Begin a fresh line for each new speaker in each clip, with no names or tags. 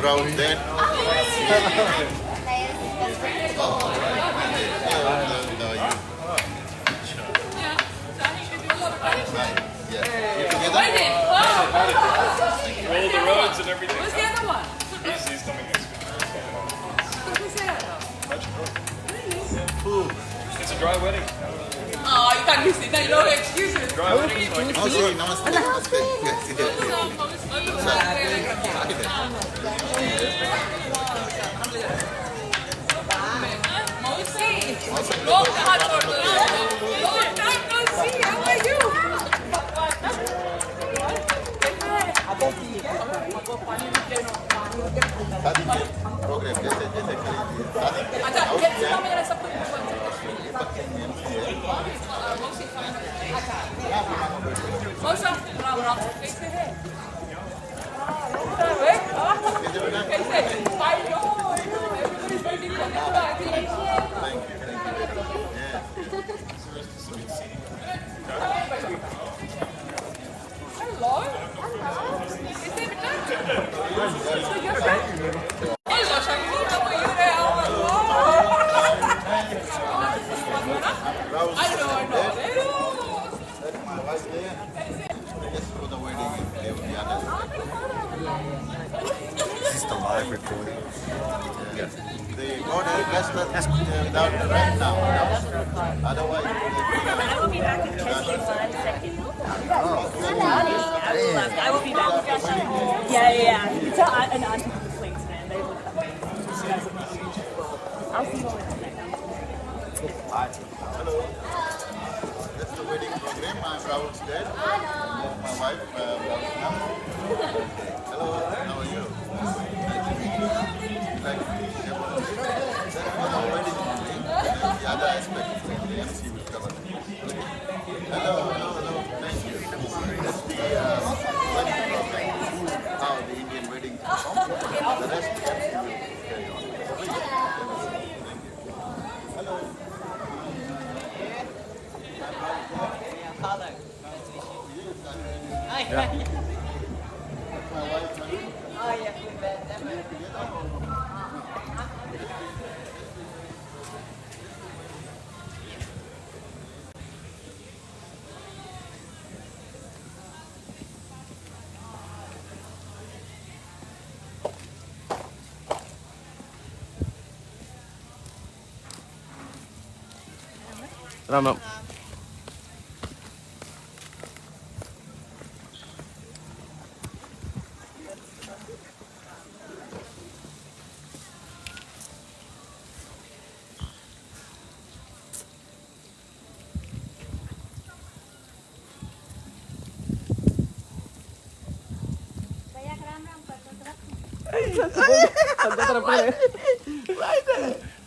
Rahul Lea.
Roll the roads and everything.
What's the other one?
He's coming next week.
Who's that?
It's a dry wedding.
Oh, you can't miss it. No, you don't have excuses.
Dry wedding. So I can
Namaste, namaste, namaste.
Long time no see. How are you?
शादी के programme जैसे जैसे करेंगे शादी के
अच्छा, ये सुना मेरा सब कुछ मौसम राम राम कैसे है कैसे I know everybody waiting for you I think hello कैसे बेटा हेलो शक्ति how are you there I know
my wife there just for the wedding in Leoniana.
This is the live recording.
They got her blessed without right now. Otherwise,
I will be back in just in 1 second. I will be back. Yeah. You can tell an auntie from the place, man. They look amazing. You guys look beautiful. I'll see you all in a second.
hello. That's the wedding program. I'm Rahul's dad. My wife, Rahul. Hello, how are you? Nice to meet you. Like to meet you. That's for the wedding only. The other aspect, the MC will cover. Hello. Thank you. That's the wedding program. How the Indian wedding perform. The rest, the MC will carry on. Please. Thank you. Hello.
Ram Ram.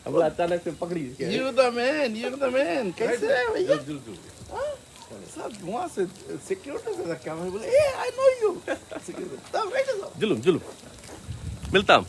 अब अचानक से पकड़ी क्या
You the man. कैसे है भैया? सब वहाँ से सिक्योरिटी से रखा मैं बोले, hey, I know you. तब बैठे जाओ.
जुलूम मिलता हम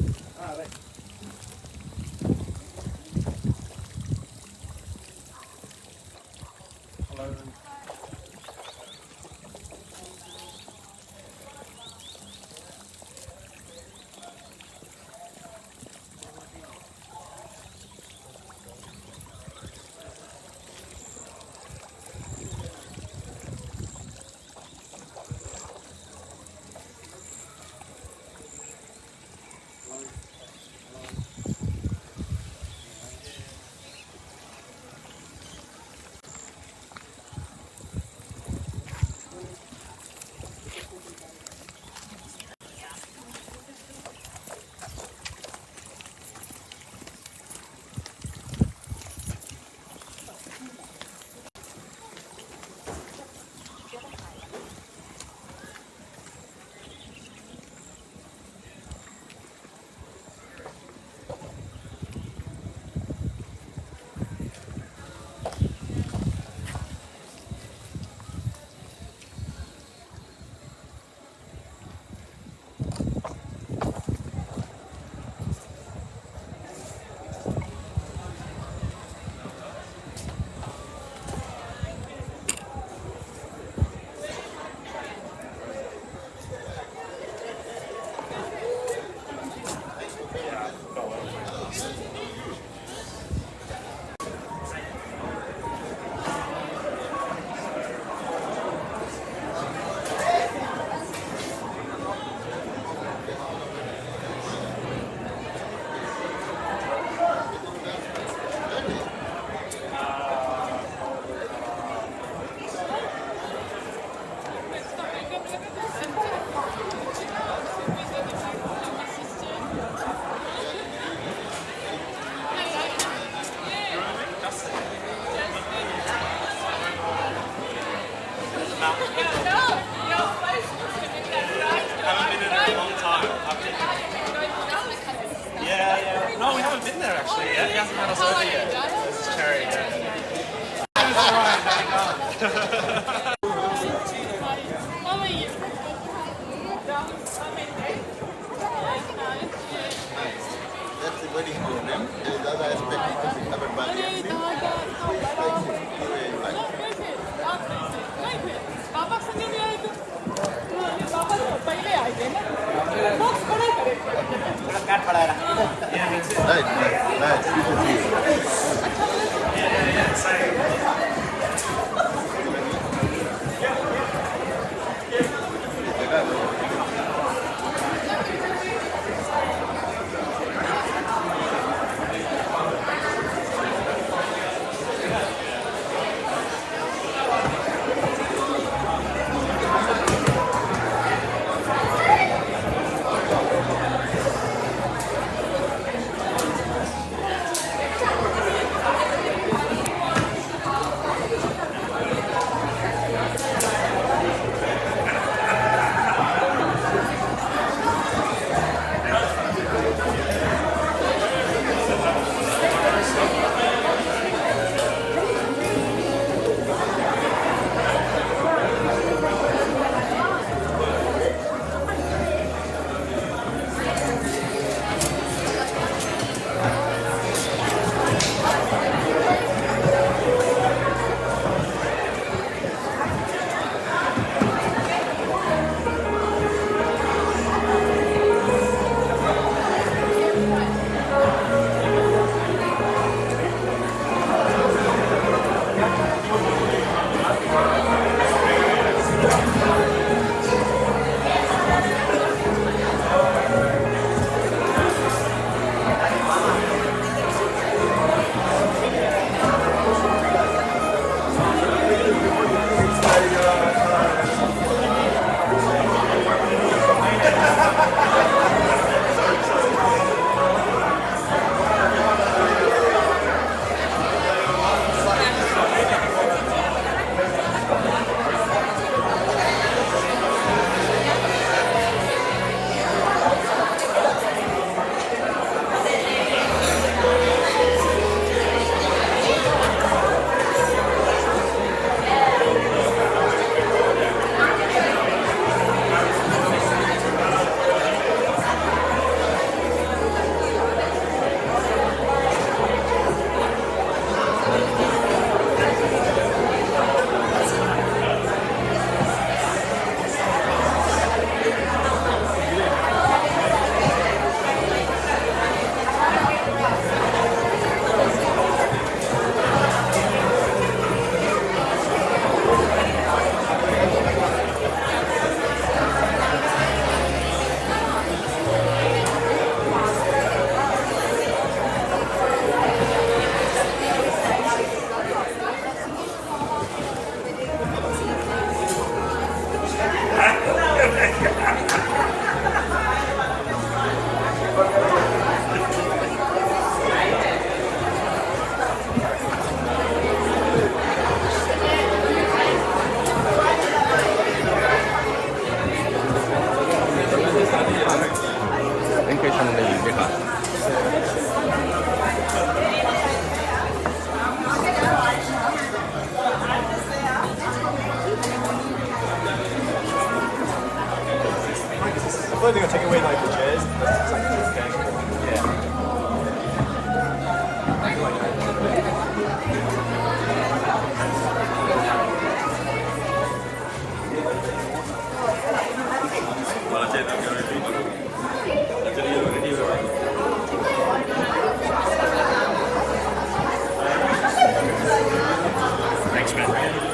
Haven't been in a long time. Yeah. No, we haven't been there actually yet. He hasn't had us over yet. This is Cherry.
How are you?
That's the wedding program. There is other aspect to be covered by the MC.
पापा संगे नहीं आए थे पापा तो पहले आए थे ना बॉक्स बड़ा करे
Right, nice. Good to see you.
thought they were going to take away like the chairs. That's okay. Yeah. Thanks, man.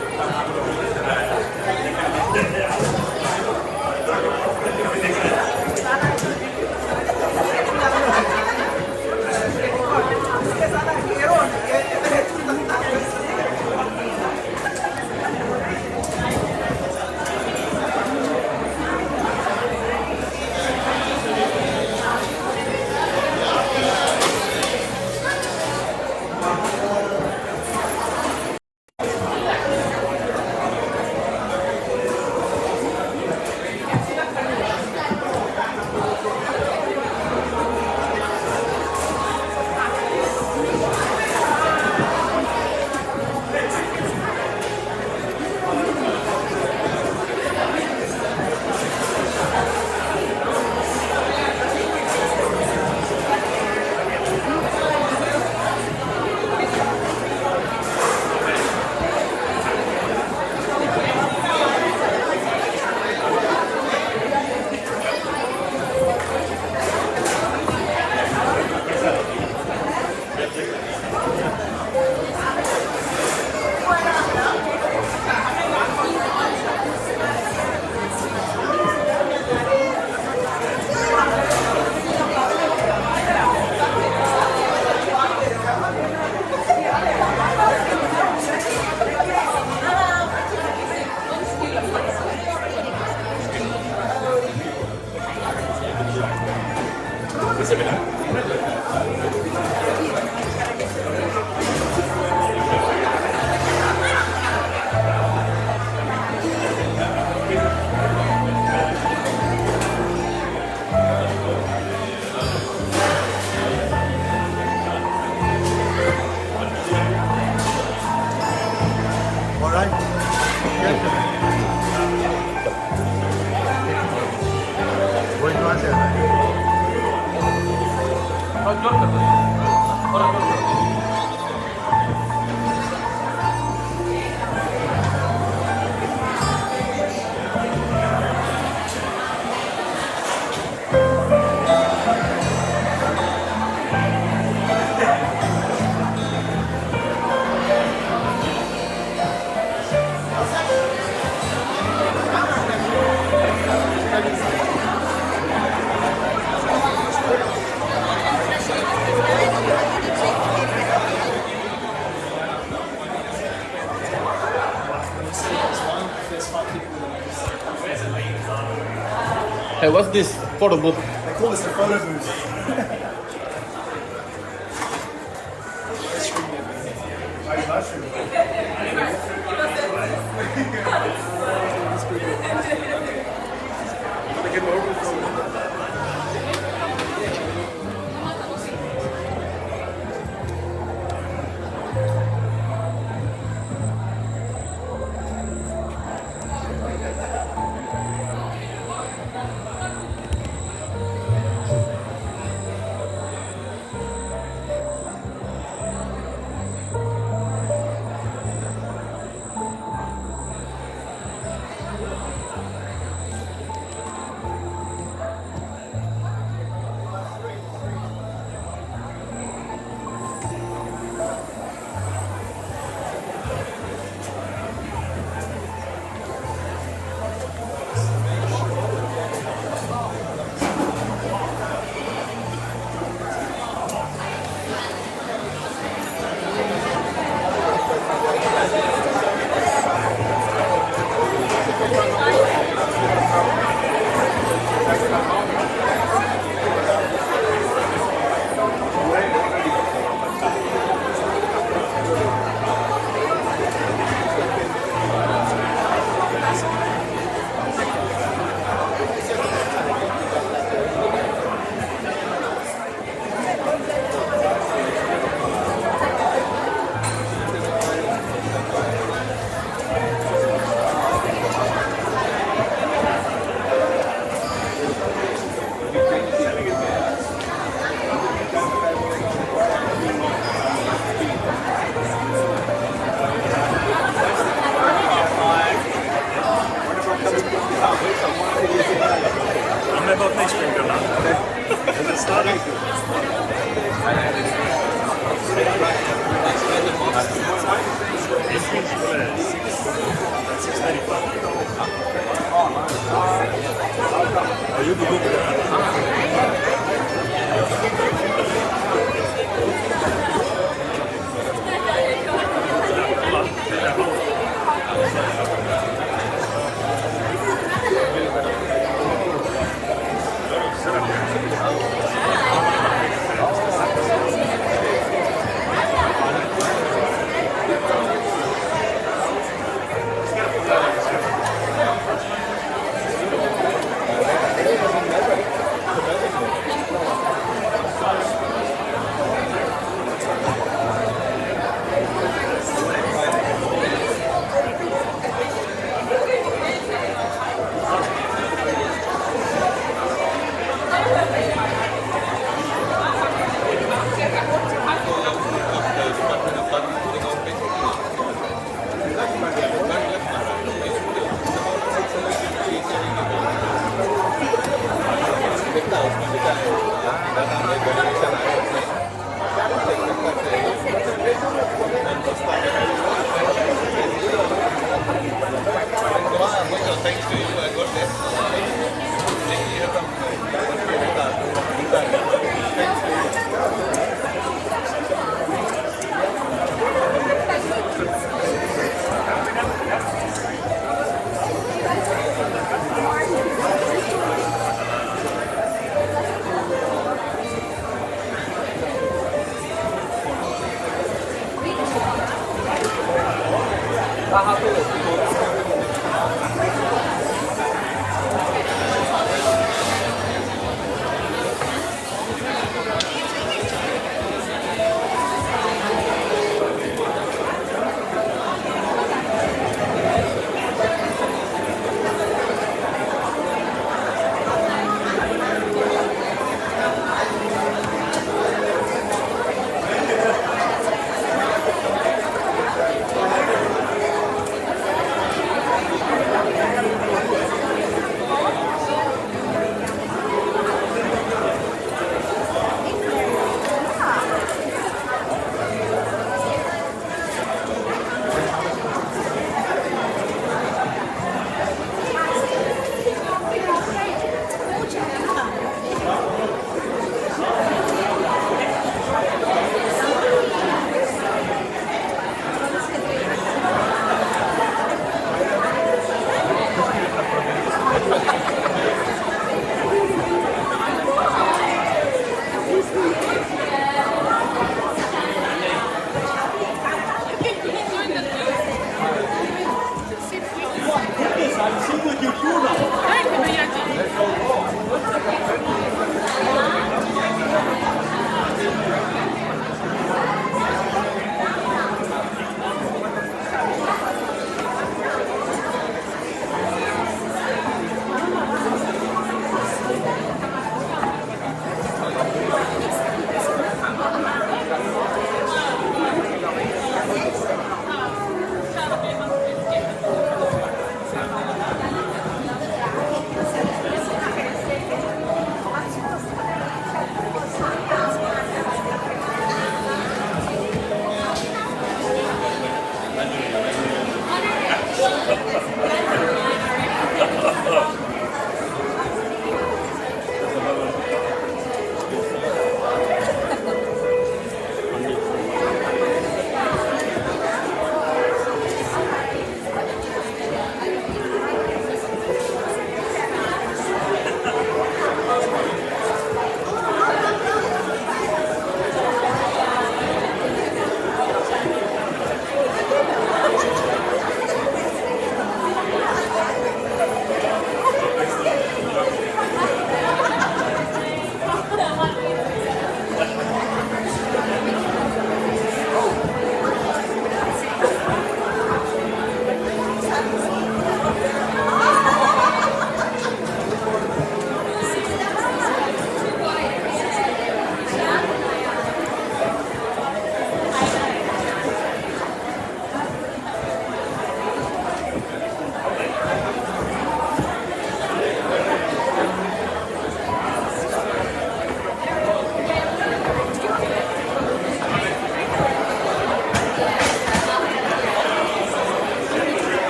Voy no hacer nada.
Hey, what's this photo booth?
They call this the photo booth.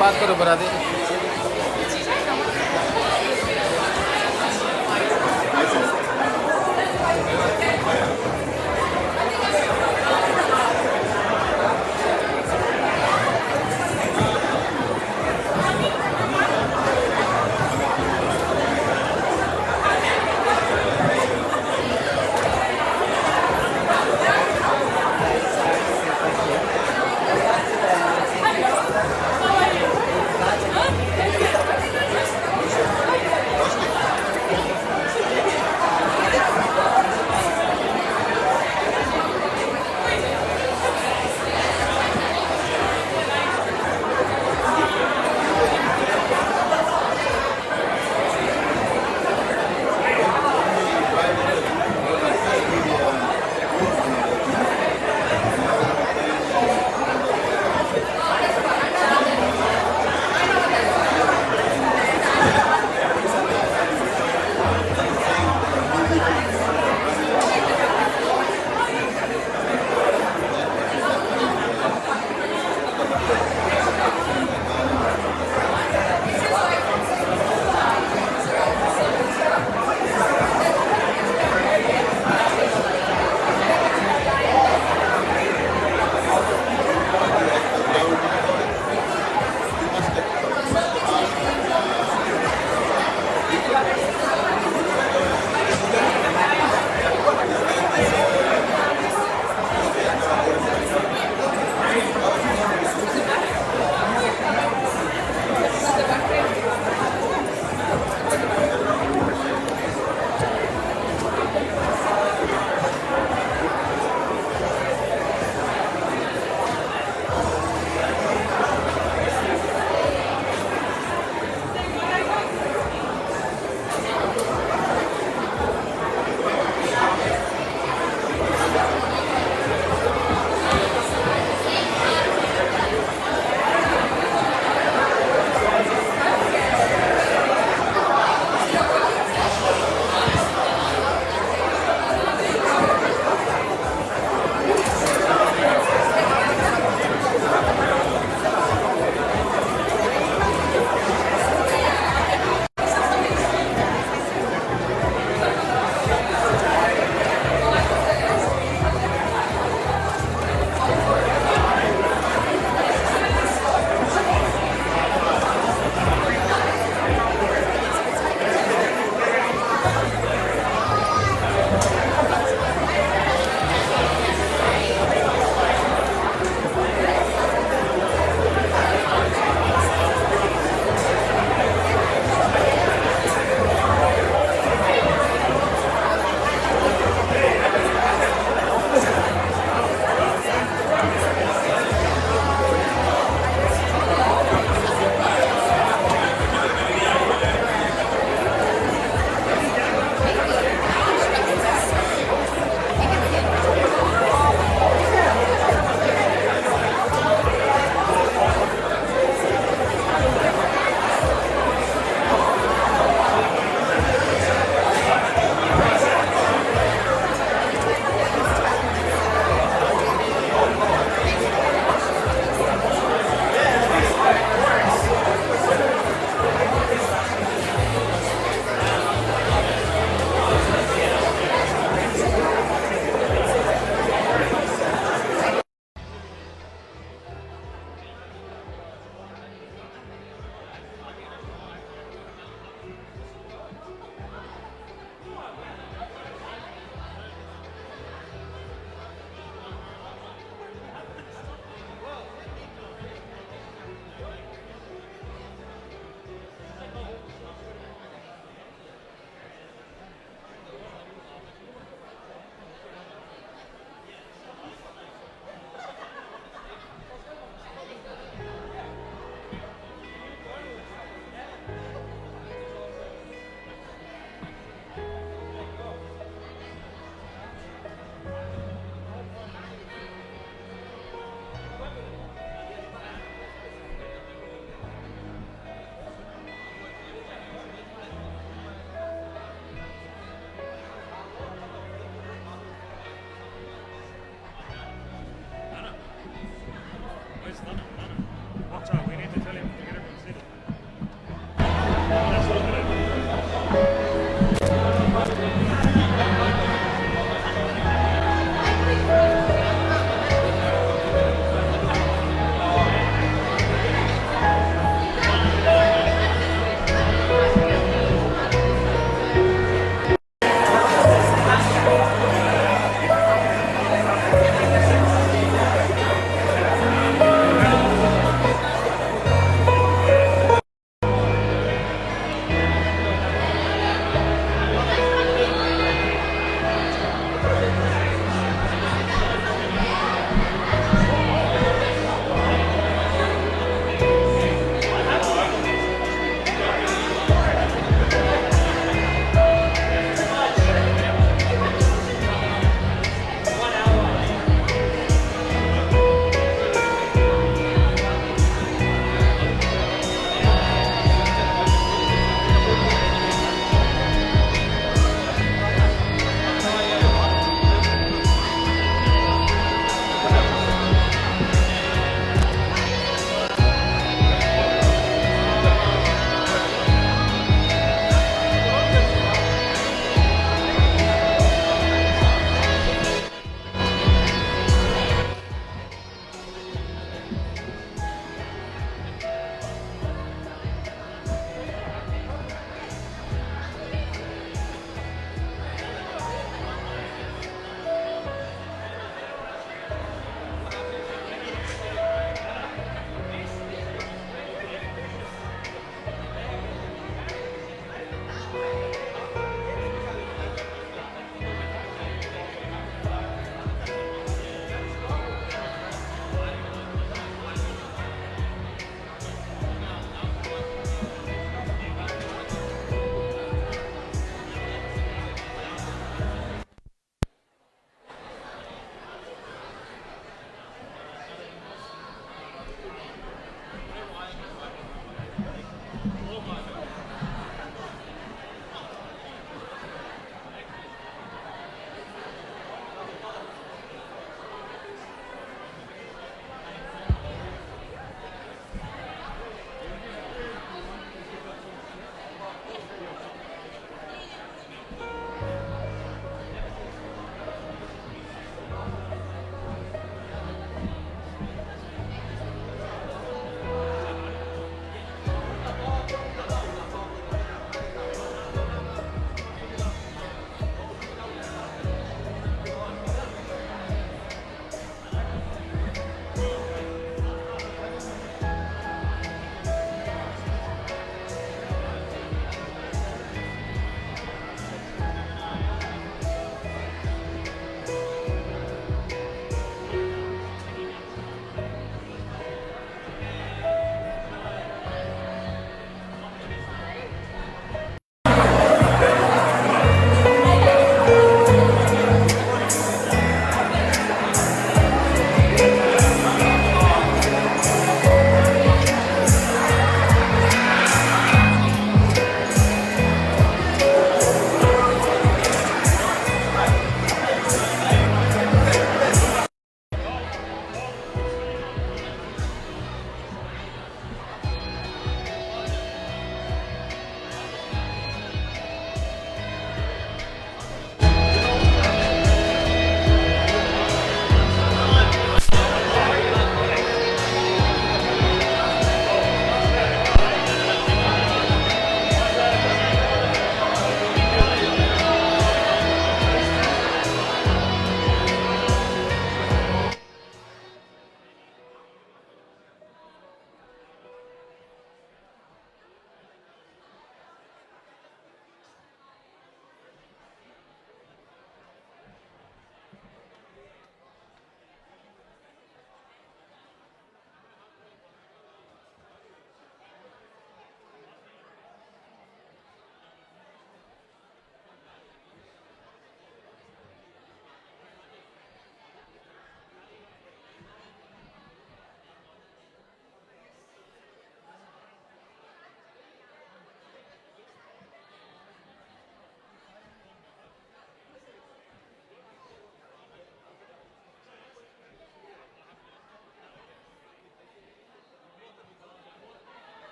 पास करो बना दे।
Huh?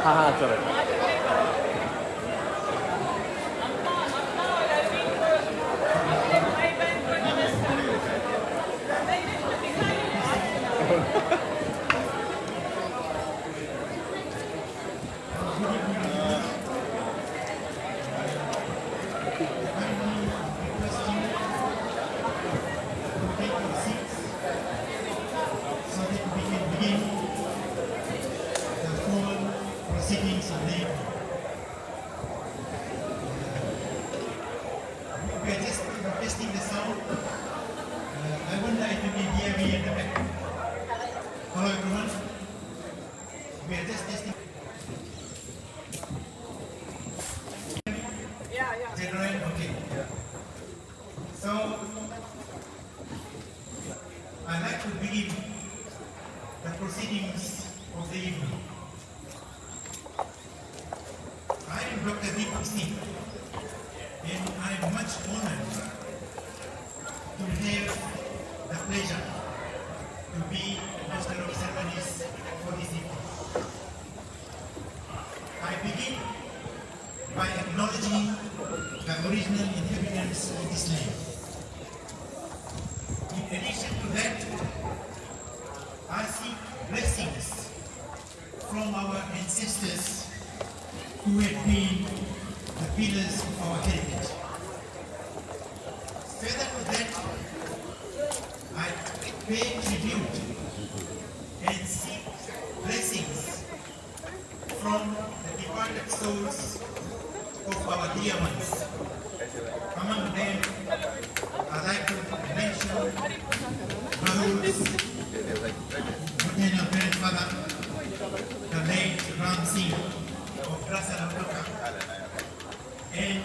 हाँ चलो
proceedings of the evening. We are just testing the sound. I wonder if you can hear me in the back. Hello everyone. We are just testing. Narayan, okay. So, I'd like to begin the proceedings of the evening. I am Dr. Deepak Singh, and I am much honored to have the pleasure to be Master of Ceremonies for this evening. I begin by acknowledging the original inhabitants of this land. In addition to that, I seek blessings from our ancestors who have been the pillars of our heritage. Further to that, I pay tribute and seek blessings from the departed souls of our dear ones. Among them, I'd like to mention Rahul's maternal grandfather, the late Ram Singh of Rasa, and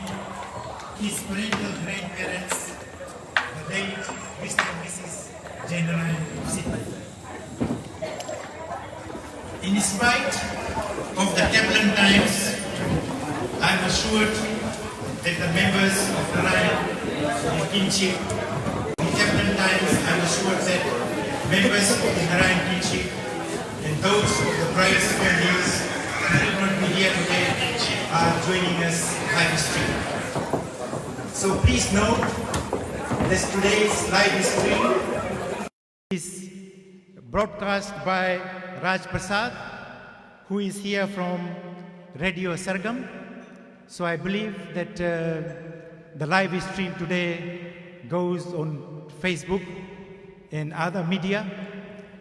his parental grandparents, the late Mr. and Mrs. Narayan of Sydney. In spite of the turbulent times, I am assured that the members of Narayan kinship, in turbulent times, I am assured that members of the Narayan kinship and those of the bride's families who could not be here today are joining us live stream. So please note that today's live stream is broadcast by Raj Prasad, who is here from Radio Sargam. So I believe that the live stream today goes on Facebook and other media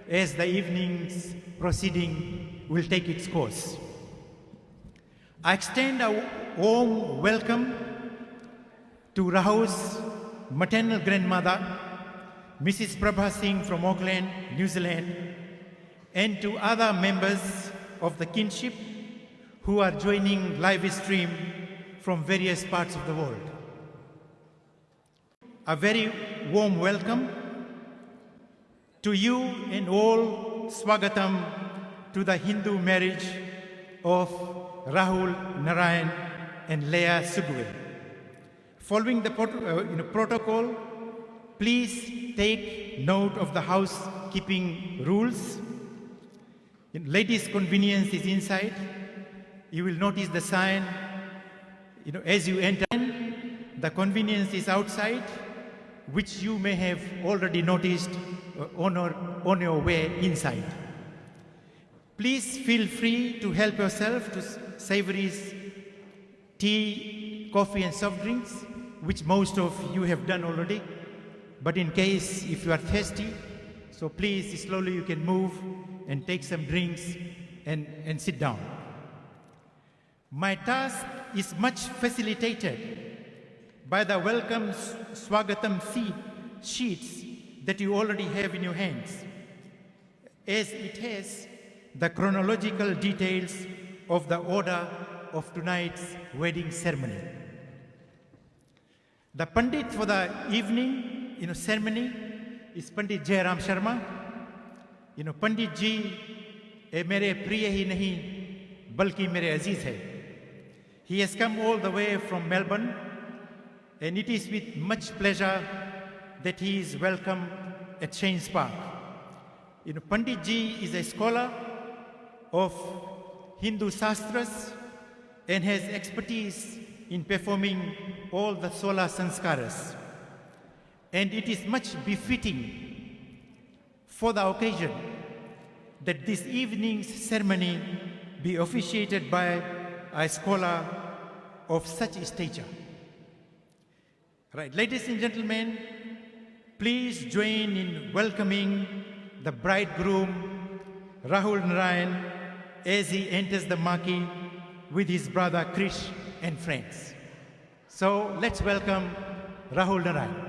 as the evening's proceeding will take its course. I extend a warm welcome to Rahul's maternal grandmother, Mrs. Prabha Singh from Auckland, New Zealand, and to other members of the kinship who are joining live stream from various parts of the world. A very warm welcome to you and all Swagatam to the Hindu marriage of Rahul, Narayan and Lea Sugwil. Following the protocol, please take note of the housekeeping rules. Ladies' convenience is inside. You will notice the sign, as you enter. The convenience is outside, which you may have already noticed on your way inside. Please feel free to help yourself to Savory's tea, coffee and soft drinks, which most of you have done already. But in case if you are thirsty, so please slowly you can move and take some drinks and sit down. My task is much facilitated by the welcome Swagatam sheets that you already have in your hands, as it has the chronological details of the order of tonight's wedding ceremony. The Pandit for the evening ceremony is Pandit Jairam Sharma. Pandit ji mere priya hi nahi balki mere aziz hai. He has come all the way from Melbourne, and it is with much pleasure that he is welcome at Shane's Park. Pandit ji is a scholar of Hindu Shastras and has expertise in performing all the Sola Sanskaras. And it is much befitting for the occasion that this evening's ceremony be officiated by a scholar of such stature. Right, ladies and gentlemen, please join in welcoming the bridegroom, Rahul Narayan, as he enters the marquee with his brother Krish and friends. So let's welcome Rahul Narayan.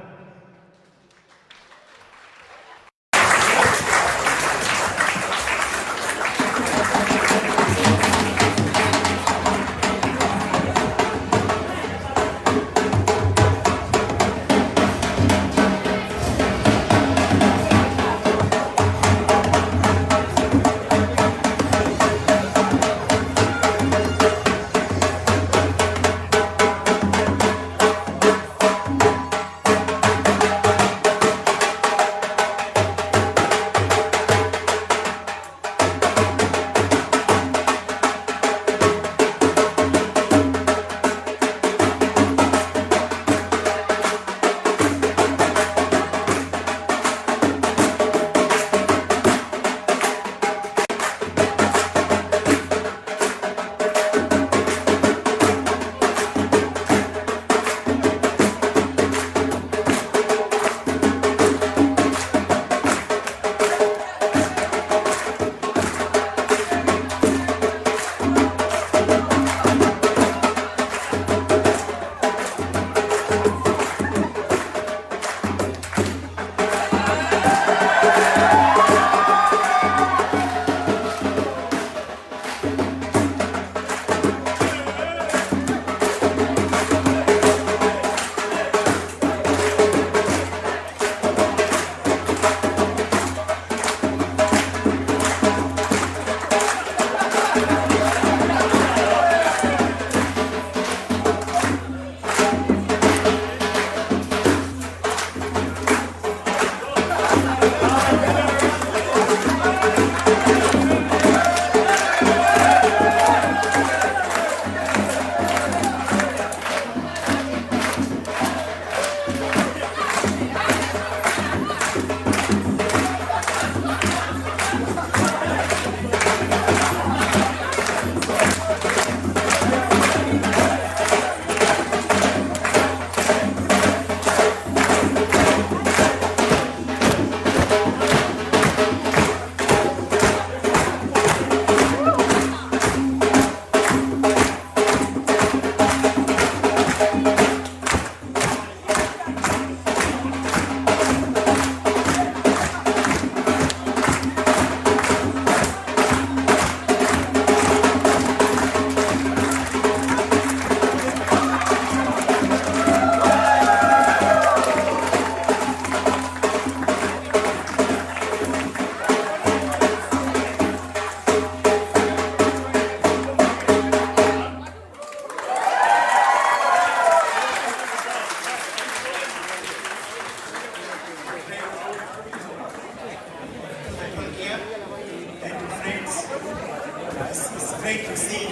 great to see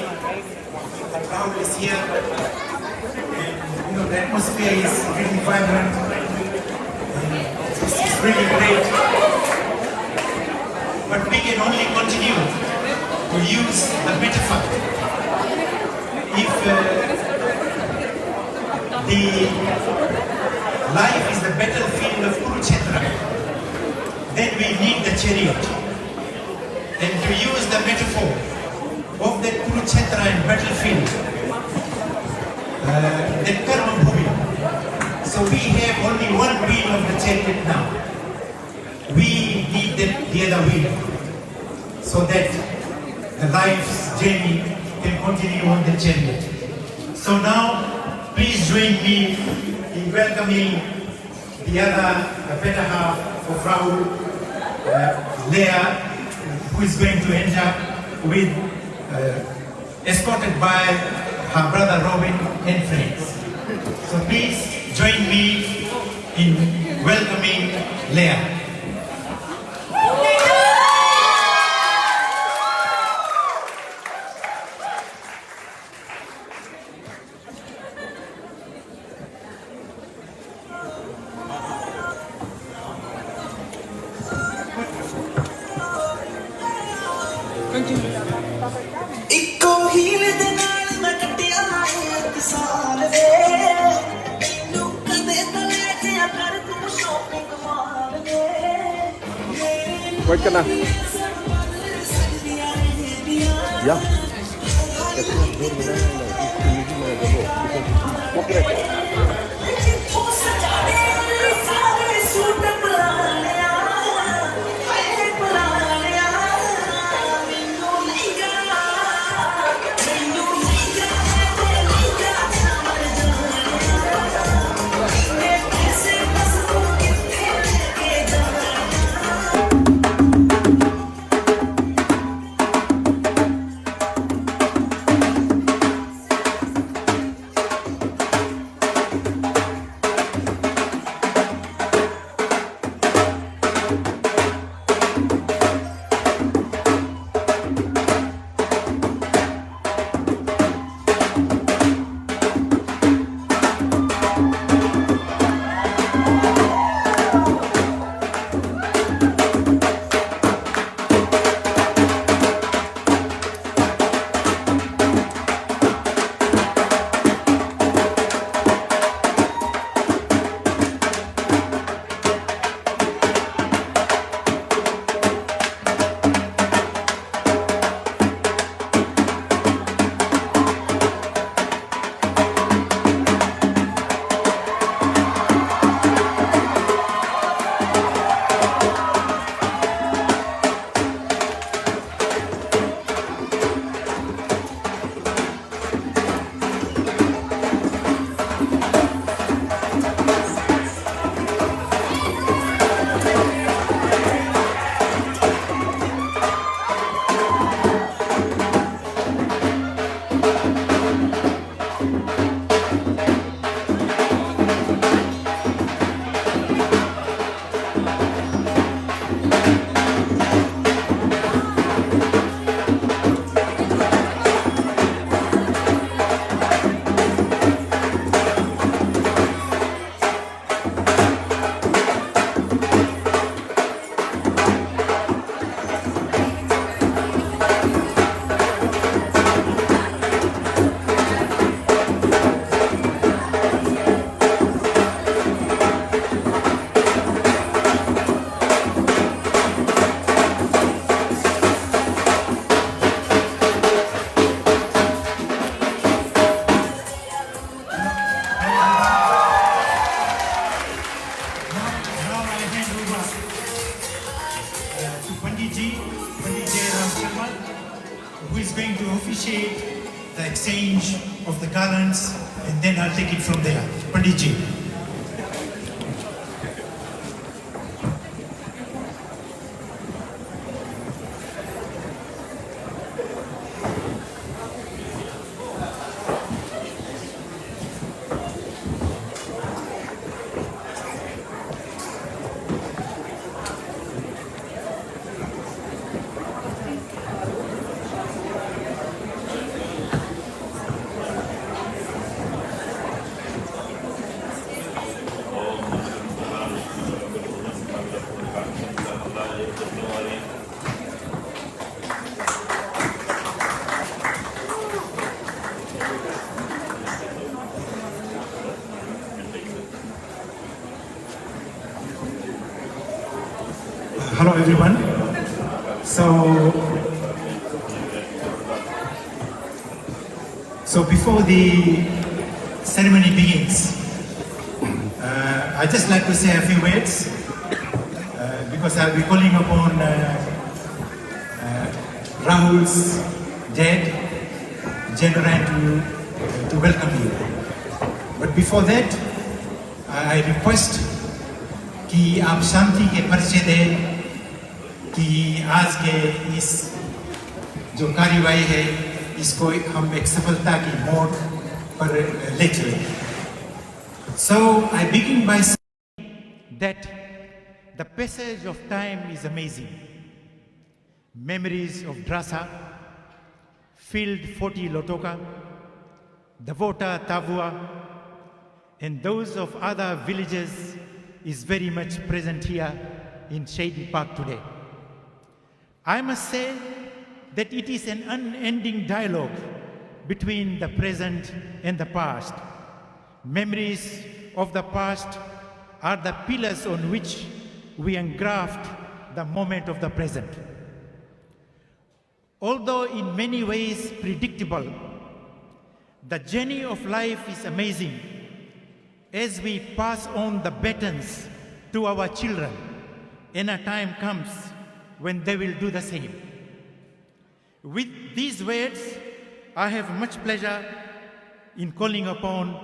that Rahul is here. And, the atmosphere is really vibrant. And it's really great. But we can only continue to use the metaphor. If the life is the battlefield of Kurukshetra, then we need the chariot. And to use the metaphor of that Kurukshetra and battlefield, that Karma Bhumi. So we have only one wheel of the chariot now. We need the other wheel so that the life's journey can continue on the chariot. So now, please join me in welcoming the better half of Rahul Lea, who is going to enter with, escorted by her brother Robin and friends. So please join me in welcoming Lea.
ਇੱਕੋ heel ਦੇ ਨਾਲ ਮੈਂ ਕੱਟਿਆ ਇੱਕ ਸਾਲ ਵੇ ਮੈਨੂੰ ਕਦੇ ਤਾਂ ਲੈ ਜਿਆ ਕਰ ਤੂੰ shopping mall way
Wait, can I? Yeah.
ਜਿੱਥੋਂ ਸਜਾਣੇ ਸਾਰੇ ਸੂਟ ਬਣਾ ਲਿਆ ਹਾਏ ਬਣਾ ਲਿਆ ਮੈਨੂੰ ਨਹੀਂ ਗਾ ਮਰ ਜਾਣਾ ਇਹ ਕਿਸੇ ਬਸ ਤੂੰ ਕਿੱਥੇ ਲੈ ਕੇ ਜਾਣਾ
who is going to officiate the exchange of the garlands, and then I'll take it from there. Pandit ji. Hello everyone. So before the ceremony begins, I'd just like to say a few words because I'll be calling upon Rahul's dad, Narayan, to welcome you. But before that, I request कि आप शांति के परिचय दें कि आज के इस जो कार्यवाही है इसको हम एक सफलता की मोड़ पर ले चलें. So I begin by saying
that the passage of time is amazing. Memories of Drasa, Field 40 Lotoka, Davota Tavua, and those of other villages is very much present here in Shady Park today. I must say that it is an unending dialogue between the present and the past. Memories of the past are the pillars on which we engraft the moment of the present. Although in many ways predictable, the journey of life is amazing as we pass on the batons to our children, and a time comes when they will do the same. With these words, I have much pleasure in calling upon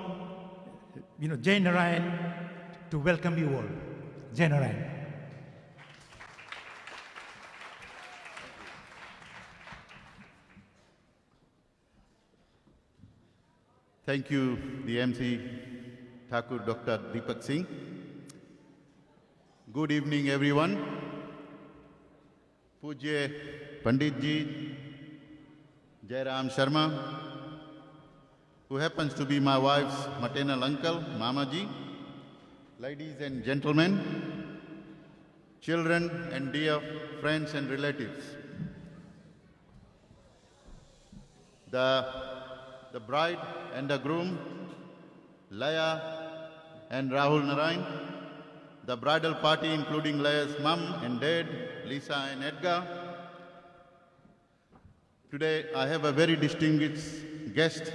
Jai Narayan to welcome you all. Jai Narayan.
Thank you, the MC, Thakur Dr. Deepak Singh. Good evening, everyone. Pujya Pandit Ji, Jairam Sharma, who happens to be my wife's maternal uncle, Mama Ji, ladies and gentlemen, children and dear friends and relatives. The bride and the groom, Lea and Rahul Narayan, the bridal party including Lea's mum and dad, Lisa and Edgar. Today I have a very distinguished guest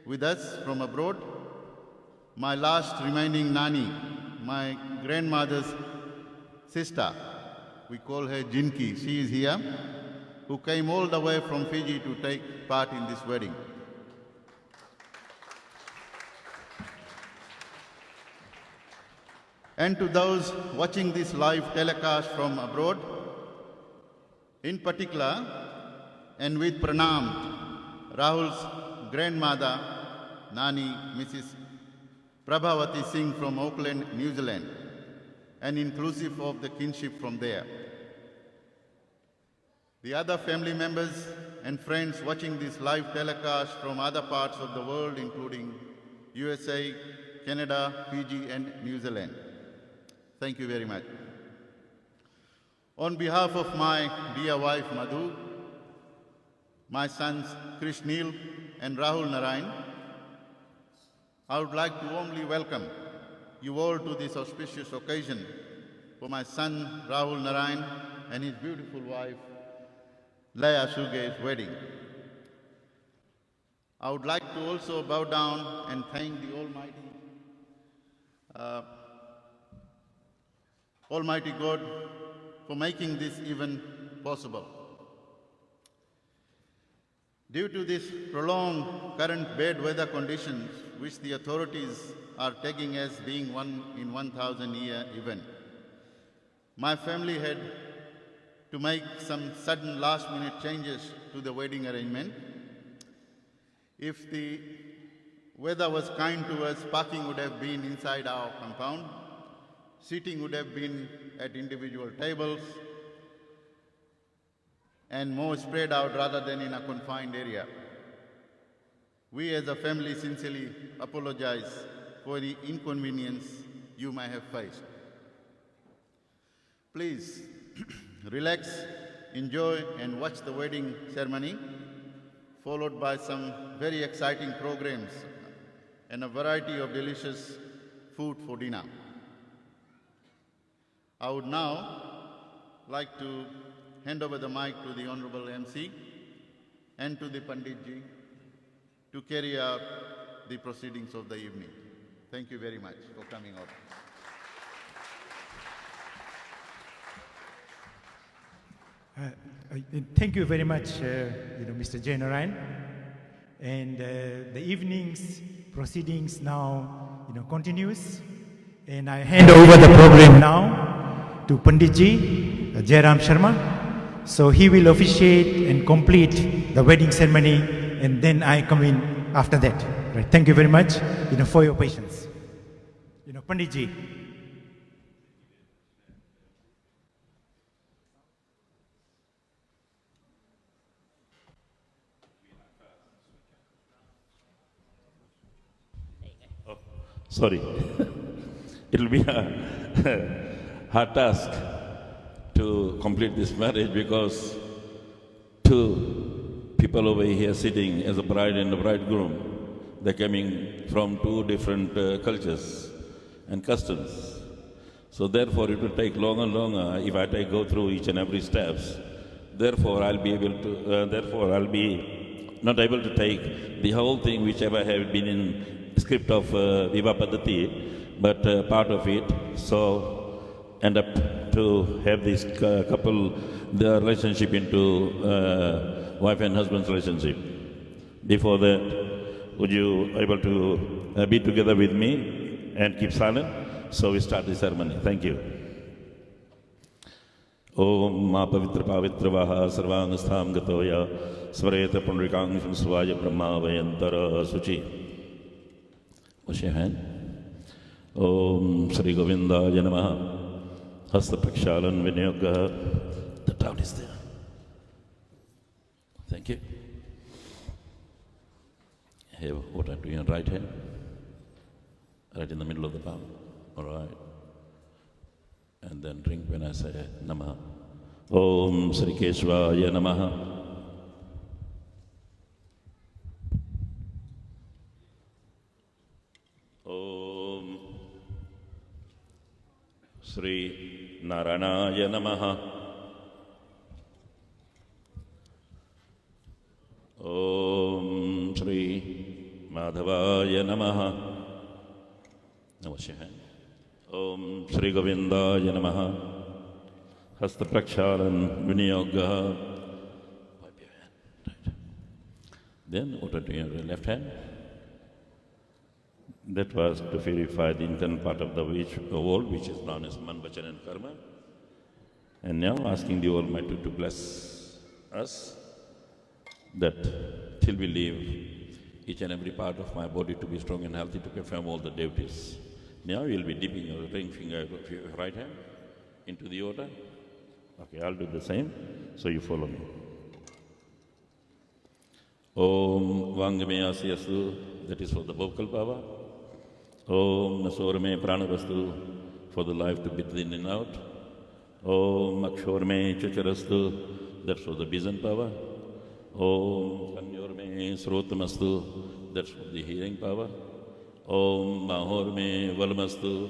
with us from abroad, my last remaining Nani, my grandmother's sister. We call her Jinki. She is here, who came all the way from Fiji to take part in this wedding. And to those watching this live telecast from abroad, in particular, and with pranam, Rahul's grandmother, Nani, Mrs. Prabhavati Singh from Auckland, New Zealand, and inclusive of the kinship from there. The other family members and friends watching this live telecast from other parts of the world, including USA, Canada, Fiji, and New Zealand. Thank you very much. On behalf of my dear wife Madhu, my sons Krish Neil and Rahul Narayan, I would like to warmly welcome you all to this auspicious occasion for my son Rahul Narayan and his beautiful wife Lea Suge's wedding. I would like to also bow down and thank the Almighty God for making this event possible. Due to this prolonged current bad weather conditions, which the authorities are tagging as being one in 1,000-year event, my family had to make some sudden last-minute changes to the wedding arrangement. If the weather was kind to us, parking would have been inside our compound. Seating would have been at individual tables and more spread out rather than in a confined area. We as a family sincerely apologize for the inconvenience you may have faced. Please relax, enjoy and watch the wedding ceremony, followed by some very exciting programs and a variety of delicious food for dinner. I would now like to hand over the mic to the Honorable MC and to the Pandit Ji to carry out the proceedings of the evening. Thank you very much for coming out.
Thank you very much, Mr. Jai Narayan. And the evening's proceedings now, continues. And I hand over the program now to Pandit Ji, Jairam Sharma. So he will officiate and complete the wedding ceremony, and then I come in after that. Right. Thank you very much, for your patience. Pandit Ji.
Sorry. It will be a hard task to complete this marriage because two people over here sitting as a bride and a bridegroom. They're coming from two different cultures and customs. So therefore, it will take longer and longer if I go through each and every steps. Therefore, I'll be not able to take the whole thing whichever have been in script of Viva Paddhati, but part of it. So end up to have this couple, the relationship into wife and husband's relationship. Before that, would you able to be together with me and keep silent? So we start the ceremony. Thank you. Om ma pavitra pavitravaha sarvangastham gatoya svareta punrikangsham svaya brahma vayantara suchi. Wash your hand. Om Sri Govindaya Namaha. Hasta prakshalan vinyoga. The towel is there. Thank you. Have what I do in your right hand. Right in the middle of the palm. All right. And then drink when I say Namaha. Om Sri Keshavaya Namaha. Om Sri Naranaya Namaha. Om Sri Madhavaya Namaha. Now wash your hand. Om Sri Govindaya Namaha. Hasta Prakshalan Vinyoga. Wipe your hand. Right. Then water to your left hand. That was to purify the internal part of the world, which is known as Man, Vachan and Karma. And now asking the Almighty to bless us that till we leave each and every part of my body to be strong and healthy to perform all the duties. Now you'll be dipping your ring finger of your right hand into the water. Okay, I'll do the same, so you follow me. Om Vangamaya Yasu, that is for the vocal power. Om Nasorme Pranavastu, for the life to breathe in and out. Om Akshorme Chacharastu, that's for the vision power. Om Kanyorme Srotamastu, that's for the hearing power. Om Mahorme Valamastu,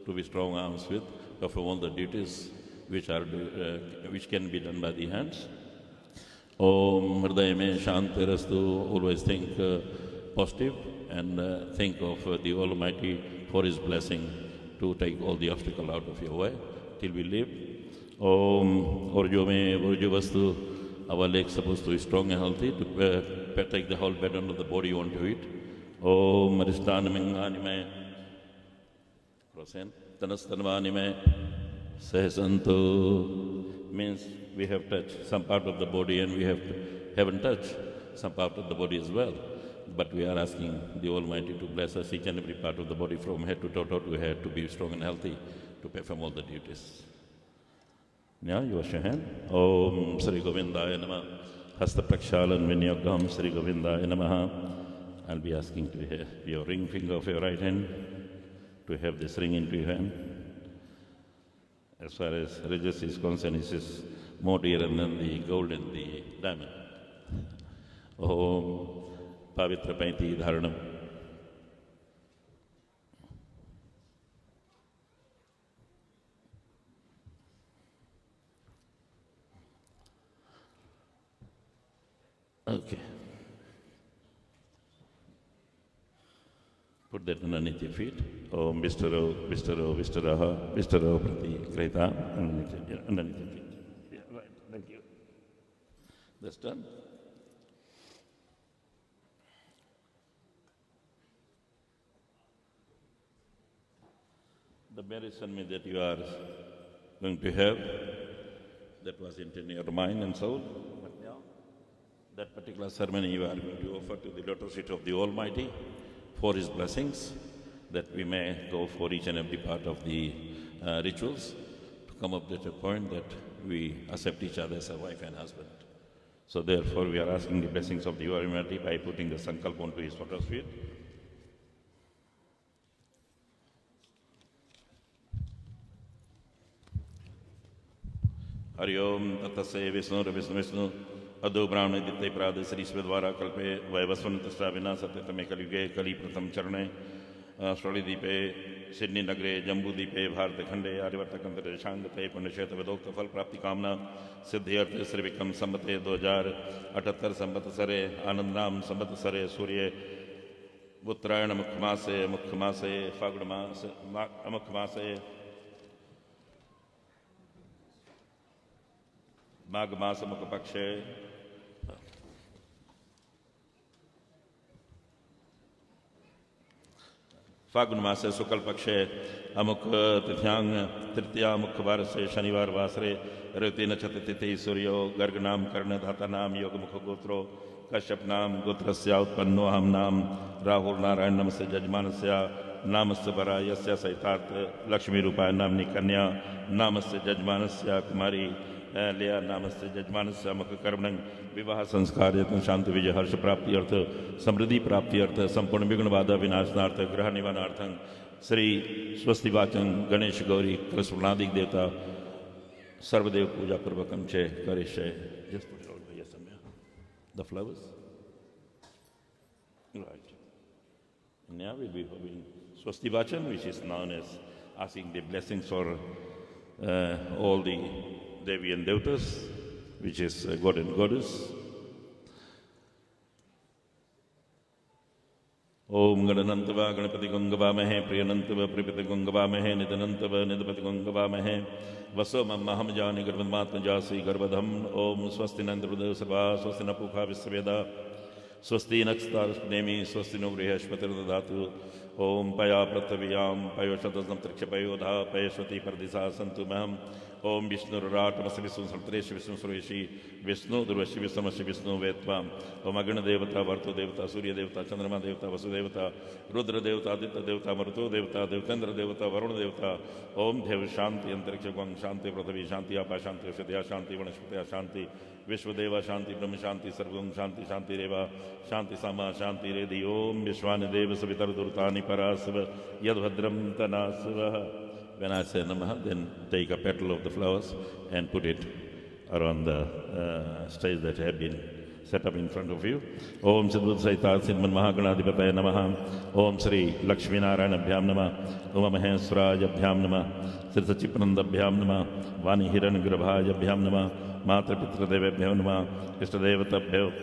to be strong arms with, perform all the duties which can be done by the hands. Om Hridayame Shantirastu, always think positive and think of the Almighty for His blessing to take all the obstacle out of your way till we live. Om Orjome Orjuvastu, our legs supposed to be strong and healthy to take the whole burden of the body onto it. Om Marishtanamenganime, Tanastanvanime, Sahasanto, means we have touched some part of the body and we haven't touched some part of the body as well. But we are asking the Almighty to bless us each and every part of the body from head to toe to head to be strong and healthy to perform all the duties. Now you wash your hand. Om Sri Govindaya Namaha. Hasta Prakshalan Vinyogam Sri Govindaya Namaha. I'll be asking to have your ring finger of your right hand to have this ring into your hand. As far as religious is concerned, it is more dearer than the gold and the diamond. Om Pavitra Paiti Dharanam. Okay. Put that underneath your feet. Om Vistaro, Vistaro, Vistaraha, Vistaro Prati Kreta, underneath your feet. Yeah, right. Thank you. That's done. The medicine that you are going to have, that was intended in your mind and soul, but now that particular ceremony you are going to offer to the lotus feet of the Almighty for His blessings, that we may go for each and every part of the rituals to come up to a point that we accept each other as a wife and husband. So therefore we are asking the blessings of the Almighty by putting the sankalp onto His lotus feet. Hari Om Tattase Vishnu Vishnu Vishnu अदो ब्राह्मणे दित्ते प्राद श्री द्वारा कल्पे वैवस्वन तस्टा विना सत्यतमे कलियुगे कलि प्रथम चरणे श्रवणीदीपे Sydney नगरे जम्बूदीपे भारतखंडे आर्यवर्तकंतरे शांगते पुण्यक्षेत्र वेदोक्त फल प्राप्ति कामना सिद्धि अर्थ श्री विक्रम संबते 2078 संवत्सरे आनंद नाम संवत्सरे सूर्य उत्तरायण मुख्य मासे फागुण मास अमुख मासे माघ मास मुख पक्षे फागुन मासे शुक्ल पक्षे अमुक तिथ्यांग तृतीया मुख्य वार से शनिवार वासरे ऋति नक्षत्र तिथि सूर्यो गर्ग नाम कर्ण धाता नाम योग मुख गोत्रो कश्यप नाम गोत्रस्य उत्पन्नो हम नाम राहुल नारायण नमस्य जजमानस्य नामस्य वरा यस्य सहितार्थ लक्ष्मी रूपाय नामनी कन्या नामस्य जजमानस्य कुमारी लिया नामस्य जजमानस्य मुख कर्मणं विवाह संस्कार यत्न शांति विजय हर्ष प्राप्ति अर्थ समृद्धि प्राप्ति अर्थ संपूर्ण विघ्न बाधा विनाशनार्थ ग्रह निवारणार्थं श्री स्वस्तिवाचन गणेश गौरी कृष्णादिक देवता सर्वदेव पूजा पूर्वकम चे करिष्ये just put it all here somewhere the flowers right now we'll be having swastivachan which is known as asking the blessings for all the Devi and Devatas, which is God and Goddess. Om Ganantava Ganapati Gangavamahe, Priyanantava Pripati Gangavamahe, Nidanantava Nidapati Gangavamahe, Vasoma Mahamajani Garbhamatma Jasi Garbhadham, Om Swastinandruda Sarva, Swastinapukha Visveda, Swasti Nakstar Nemi, Swastino Grihashpatir Dhatu, Om Paya Prataviyam, Payoshatasam Trikshapayodha, Payashwati Pardisa Santumaham, ओम विष्णु राटमस विष्णु संतरेश विष्णु सुरेशी विष्णु दुर्वशी विष्णुमशी विष्णु वेत्वाम ओम अग्नि देवता वर्तो देवता सूर्य देवता चंद्रमा देवता वसुदेवता रुद्र देवता आदित्य देवता मरुतो देवता देवतेंद्र देवता वरुण देवता ओम देव शांति अंतरिक्ष गंग शांति पृथ्वी शांति आपा शांति औषधिया शांति वनस्पतिया शांति विश्वदेवा शांति ब्रह्म शांति सर्वगुण शांति शांति रेवा शांति सामा शांति रेधि ओम विश्वानि देव Savitar दुर्तानि परास्व यद्भद्रम तनास्व. When I say Namaha, then take a petal of the flowers and put it around the stage that have been set up in front of you. Om Siddhut Saita Sidman Mahaganadhipataya Namaha. Om Sri Lakshmi Narayana Abhyam Namaha. Om Maheswaraya Abhyam Namaha. Sri Sachipananda Abhyam Namaha. Vani Hiran Grabhaya Abhyam Namaha. Matra Pitra Devabhyam Namaha. Ishta Devatabhyo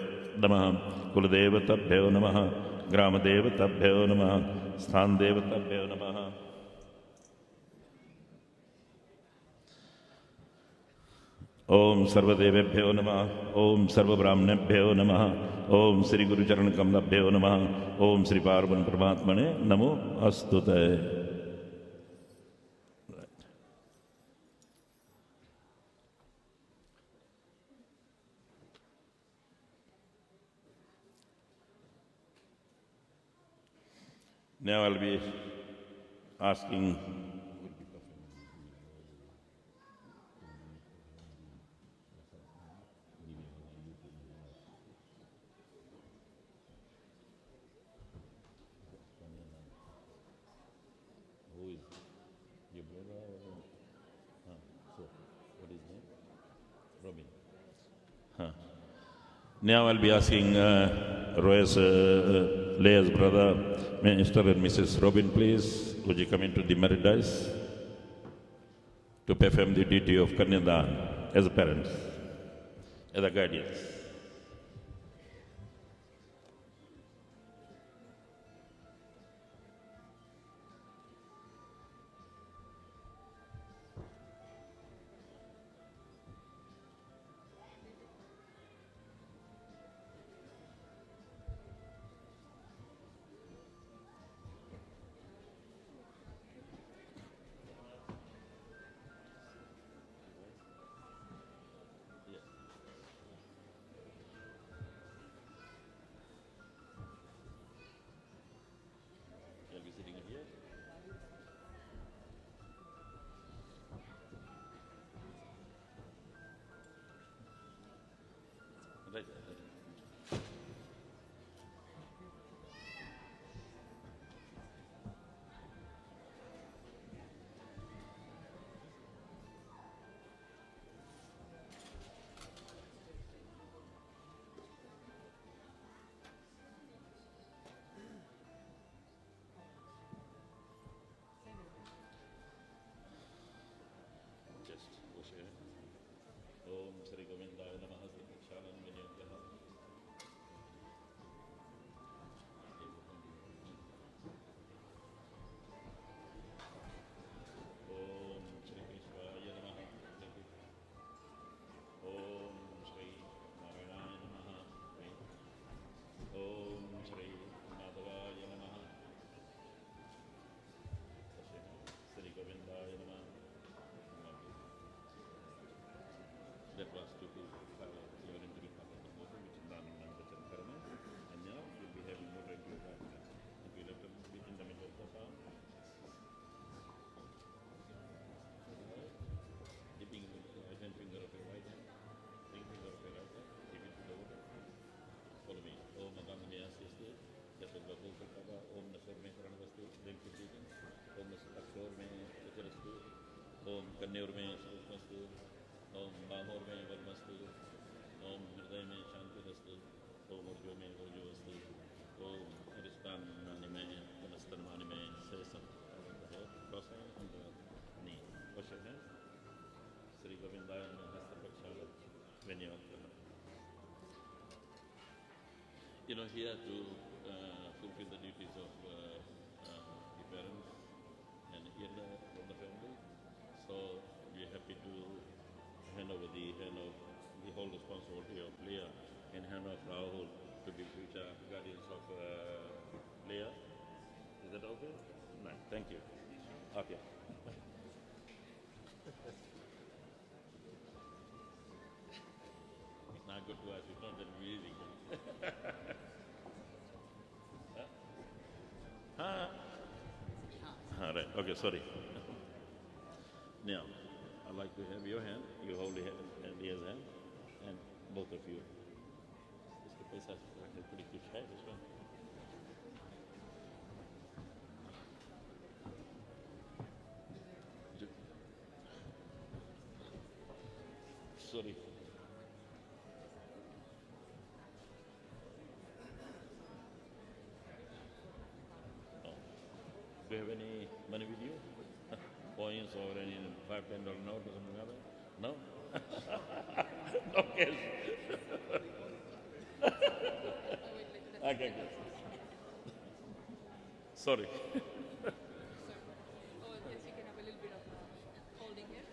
Namaha. Kuladevatabhyo Namaha. Grama Devatabhyo Namaha. Sthan Devatabhyo Namaha. ओम सर्वदेवेभ्यो नमः. ओम सर्वब्राह्मणेभ्यो नमः. ओम श्री गुरुचरण कमलभ्यो नमः. ओम श्री पार्वण परमात्मने नमो अस्तुते. Now I'll be asking Now I'll be asking Leah's brother, Mr. and Mrs. Robin, please, would you come into the merit dais to perform the duty of Kanyadan as parents, as guardians. that was to be your entry part of the water, which is done in the Chankarana. And now you'll be having more regular practice. If you left a bit in the middle of the palm, dipping the right hand finger of your right hand, ring finger of your right hand, dip into the water. Follow me. Om Agam Yasyasti, Yasudha Bhukal Pava, Om Nasur Me Pranavastu, then completing. Om Akshor Me Chacharastu, Om Kanyur Me Surmastu, Om Bahor Me Varmastu, Om Hriday Me Shantirastu, Om Urjo Me Urjovastu, Om Aristan Mani Me Panastan Mani Me Sesam. Cross hand on the knee. Wash your hands. Sri Govindaya Hasta Pakshala Vinyavakana. You know, here to fulfill the duties of the parents and elder from the family. So we're happy to hand over the whole responsibility of Lea and hand off Rahul to be future guardians of Lea. Is that okay? No, thank you. Okay. It's not good to us, it's not that easy. All right, okay, sorry. Now, I'd like to have your hand, you hold Leah's hand, and both of you. Mr. Pesa has a pretty good shot, this one. Sorry. Do you have any money with you? Coins or any $5-10 note or something like that? No? No cash. Okay, good. Sorry.
Oh, yes, you can have a little bit of holding here.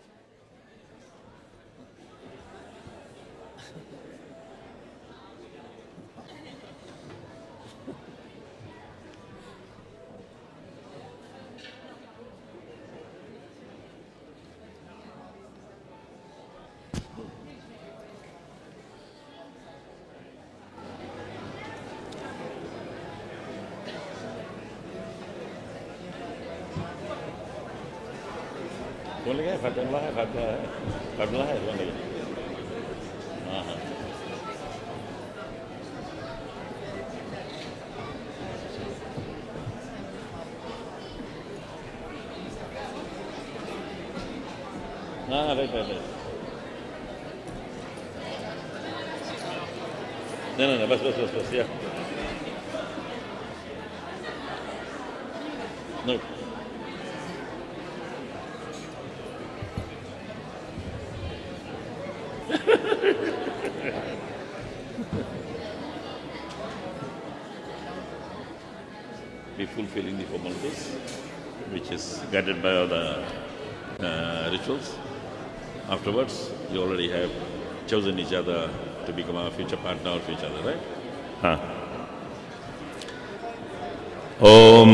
कौन लगा है? फाटला है, कौन लगा? हाँ हाँ. हाँ, right. No, बस, yeah. No. Be fulfilling the formalities, which is guided by all the rituals. Afterwards, you already have chosen each other to become a future partner of each other, right? Om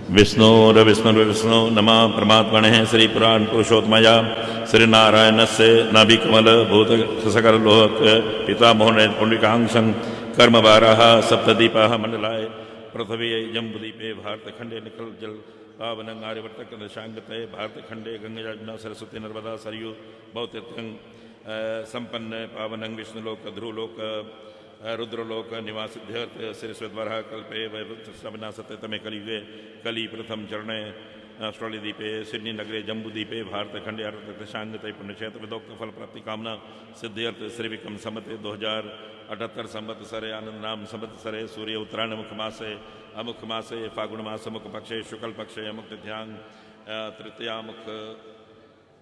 Vishnu Nama Paramatmane Sri Puran Purushotmaya Sri Narayan Se Nabi Kamala Bhuta Sakar Lohak Pita Mohane Pundikangsang Karma Varaha Saptadipaha Mandalaya Prathavi Jambudipe Bharata Khande Nikal Jal Pavanang Arivartak Shangate Bharata Khande Ganga Jajna Saraswati Narvada Saryu Bhautirthang Sampanna Pavanang Vishnu Loka Dhru Loka Rudra Loka Nivasidhyarth Sirisvedvarha Kalpe Vaivasavana Satyatame Kalive Kali Pratham Charne Astrali Dipe Sydney Nagre Jambu Dipe Bharata Khande Aratak Shangate Punachet Vidokta Fal Prapti Kamna Siddhyarth Srivikam Samate 2078 Sambat Sare Anand Nam Sambat Sare Surya Uttarana Mukhamase Amukhamase Fagunamasa Mukhapakshe Shukal Pakshe Amuktityang Tritya Mukha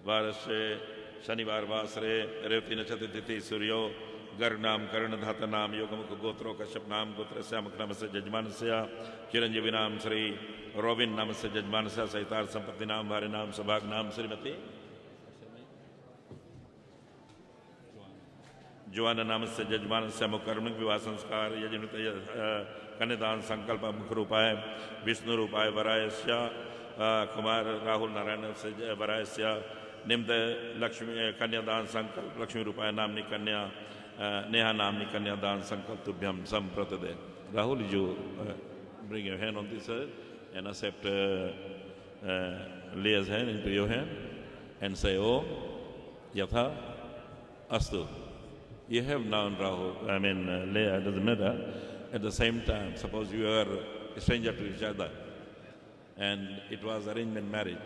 Varashe Shanivar Vasre Revti Nachati Titi Suryo Garnam Karanadhata Nam Yogamukha Gotro Kashyap Nam Gotrasya Mukhnamasa Jajmanasya Chiranjeevi Nam Sri Robin Namasa Jajmanasya Saitar Sampati Nam Bhari Nam Sabhag Nam Srimati Joanna Namasa Jajmanasya Mukarmik Vivaha Sanskar Yajinita Kanyadan Sankalpa Mukhrupaya Vishnu Rupaya Varayasya Kumar Rahul Narayan Varayasya निम्त Lakshmi कन्यादान संकल्प लक्ष्मी रूपाय नामनी कन्या नेहा नामनी कन्यादान संकल्प तुभ्यम संप्रतदे. Rahul, you bring your hand on this and accept Leah's hand into your hand and say Om Yatha Astu. You have now Rahul, I mean Leah, doesn't matter. At the same time, suppose you are a stranger to each other and it was arrangement marriage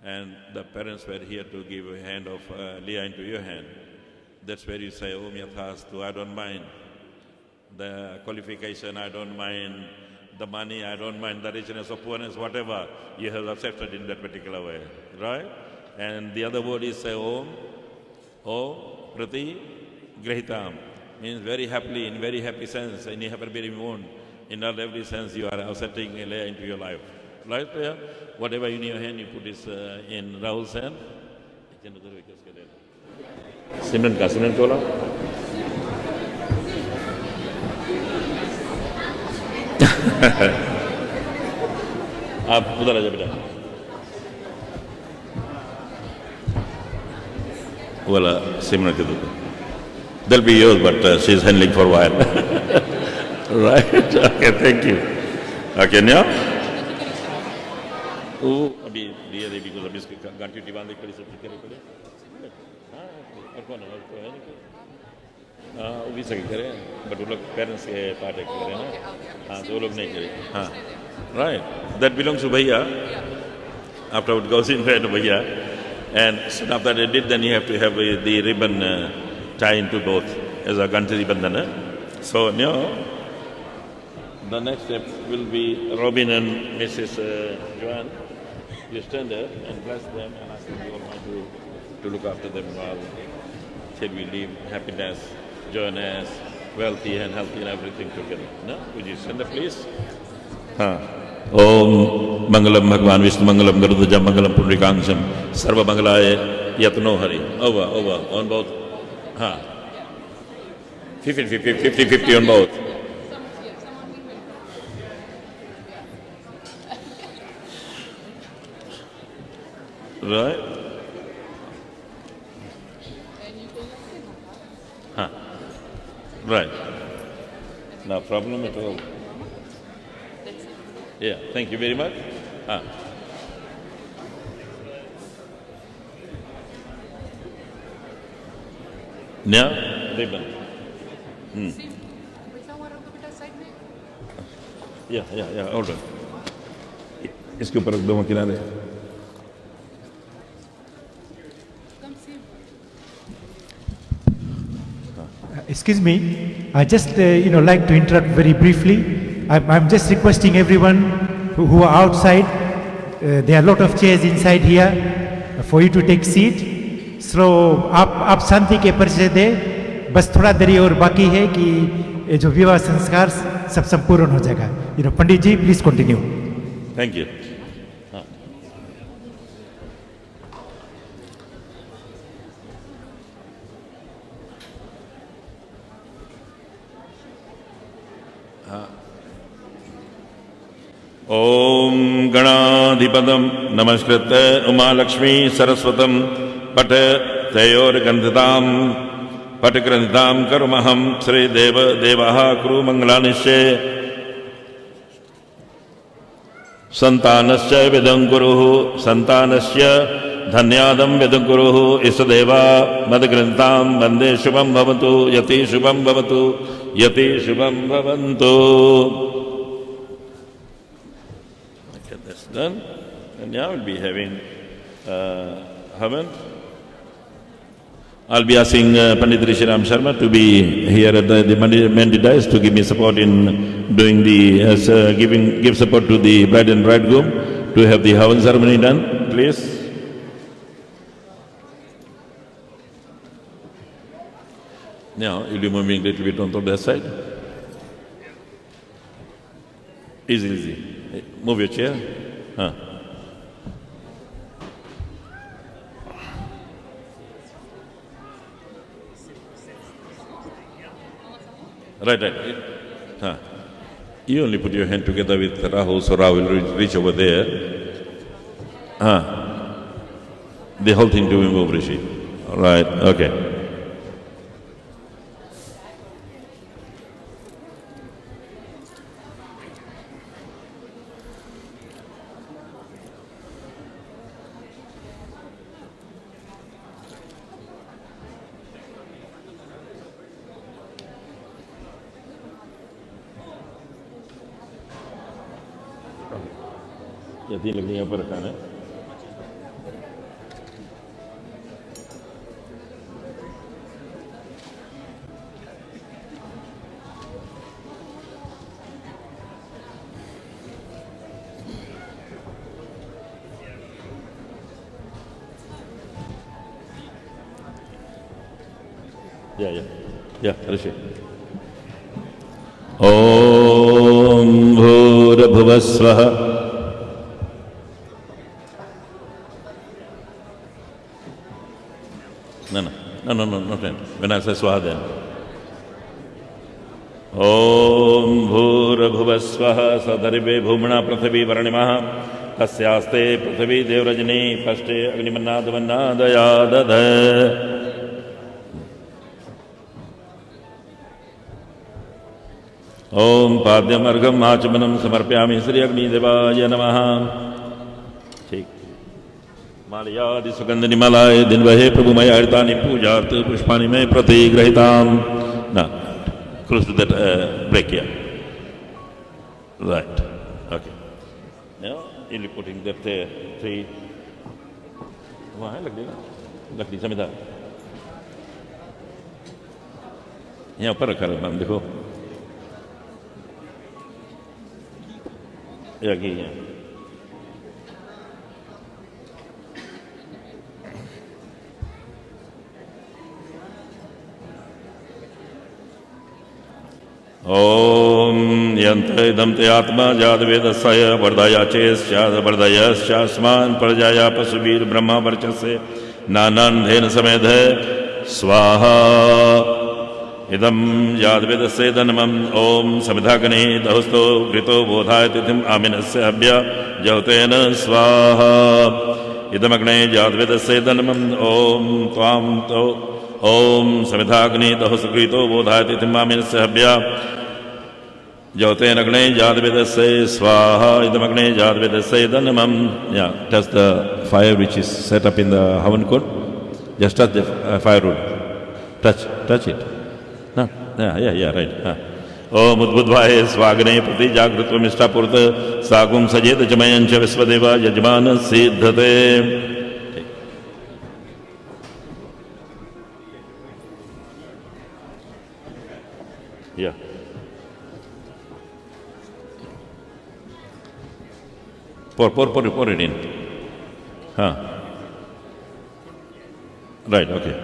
and the parents were here to give a hand of Leah into your hand. That's where you say Om Yatha Astu, I don't mind the qualification, I don't mind the money, I don't mind the richness or poorness, whatever you have accepted in that particular way, right? And the other word is say Om Prati Grahitam, means very happily, in very happy sense, in a happy mood, in every sense you are accepting a layer into your life. Right there? Whatever in your hand, you put this in Rahul's hand. Simran ka, Simran tola. आप उधर आ जाओ बेटा. Well, Simran ke do. They'll be yours, but she's handling for a while. Right? Okay, thank you. Okay, now? Oh, अभी दिया दे because अभी इसके गांठी टिबान देख कर इसे फिक्र करे. हाँ, और कौन है नहीं कोई. वो भी सही करे, but वो लोग parents के part करे ना. हाँ, तो वो लोग नहीं करे. हाँ, right. That belongs to भैया. After it goes in there to भैया, and soon after they did, then you have to have the ribbon tie into both as a ganthi bandhana. So now, the next step will be Robin and Mrs. Joanne. You stand there and bless them and ask the Almighty to look after them while till we live happiness, joyness, wealthy and healthy and everything together. No? Would you stand there, please? Om Mangalam Bhagwan Vishnu Mangalam Garudajam Mangalam Pundrikangsam Sarva Mangalaya Yatno Hari. Over, on both. 50-50 on both. Right? Right. No problem at all. Yeah, thank you very much. Now, ribbon. Yeah, hold on. इसके ऊपर रख दो किनारे.
Excuse me, I just like to interrupt very briefly. I'm just requesting everyone who are outside, there are a lot of chairs inside here for you to take seat. So आप शांति के परिचय दे, बस थोड़ा देरी और बाकी है कि जो विवाह संस्कार सब संपूर्ण हो जाएगा. पंडित जी, please continue.
Thank you. ओम गणाधिपतम नमस्कृत्य उमालक्ष्मी सरस्वतम पट तयोर्गन्धिताम पटग्रन्थिताम कर्महं श्रीदेव देवः कुरु मंगलानिश्चय संतानस्य विदं कुरुः संतानस्य धन्यादं विदं कुरुः इष्टदेवा मदग्रन्थितां वन्दे शुभं भवतु यति शुभं भवतु यति शुभं भवन्तु. Done, and now we'll be having Havan. I'll be asking Pandit Rishiram Sharma to be here at the Mandi dais to give me support in doing the give support to the bride and bridegroom to have the Havan ceremony done, please. Now you'll be moving a little bit on to the side. Easy. Move your chair. Right. You only put your hand together with Rahul, so Rahul will reach over there. The the whole thing to remove Rishi. All right, okay. ये 3 लकड़ियाँ ऊपर रखा है. Yeah, Rishi. Om Bhurabhuva Swaha. No, not then. When I say Swaha then. Om Bhurabhuva Swaha Sadarive Bhumana Prathavi Varanimaha Tasyaste Prathavi Devrajani Paste Agnimanadavannadayadadha. Om Padyam Argam Machamanam Samarpyami Sri Agni Devaya Namaha. ठीक. मालयादि सुगंध निमलाय दिन वहे प्रभु मय हरितानि पूजार्थ पुष्पाणि में प्रतिग्रहिताम. Now, close to that break here. Right. Okay. Now, you'll be putting that 3. वहाँ है लकड़ी समिधा. यहाँ ऊपर रखा है मैम देखो. आगे है. ओम यंत्र इदं ते आत्मा जातवेदस्य वर्धया चेस्याद वर्धयस्यास्मान् प्रजाया पशुवीर ब्रह्मा वर्चसे नानान्धेन समेध स्वाहा. इदं जातवेदस्य धनमं ओम समिधाग्ने दहुस्तो घृतो बोधाय तिथिम् आमिनस्य हव्य जहुतेन स्वाहा. इदमग्ने जातवेदस्य धनमं ओम त्वां तो ओम समिधाग्नि दहुसुकृतो बोधाय तिथिम् आमिनस्य हव्य Jyote Nagne Jadvedase Swaha Idamagne Jadvedase Danamam. Yeah, touch the fire which is set up in the Havan Kund. Just touch the firewood. Touch it. No? Yeah, right. Om Udbudvaye Swagne Prati Jagratva Mishtapurta Sagum Sajeta Jamayancha Viswadeva Yajmana Siddhate. Yeah. Pour it in. Right, okay.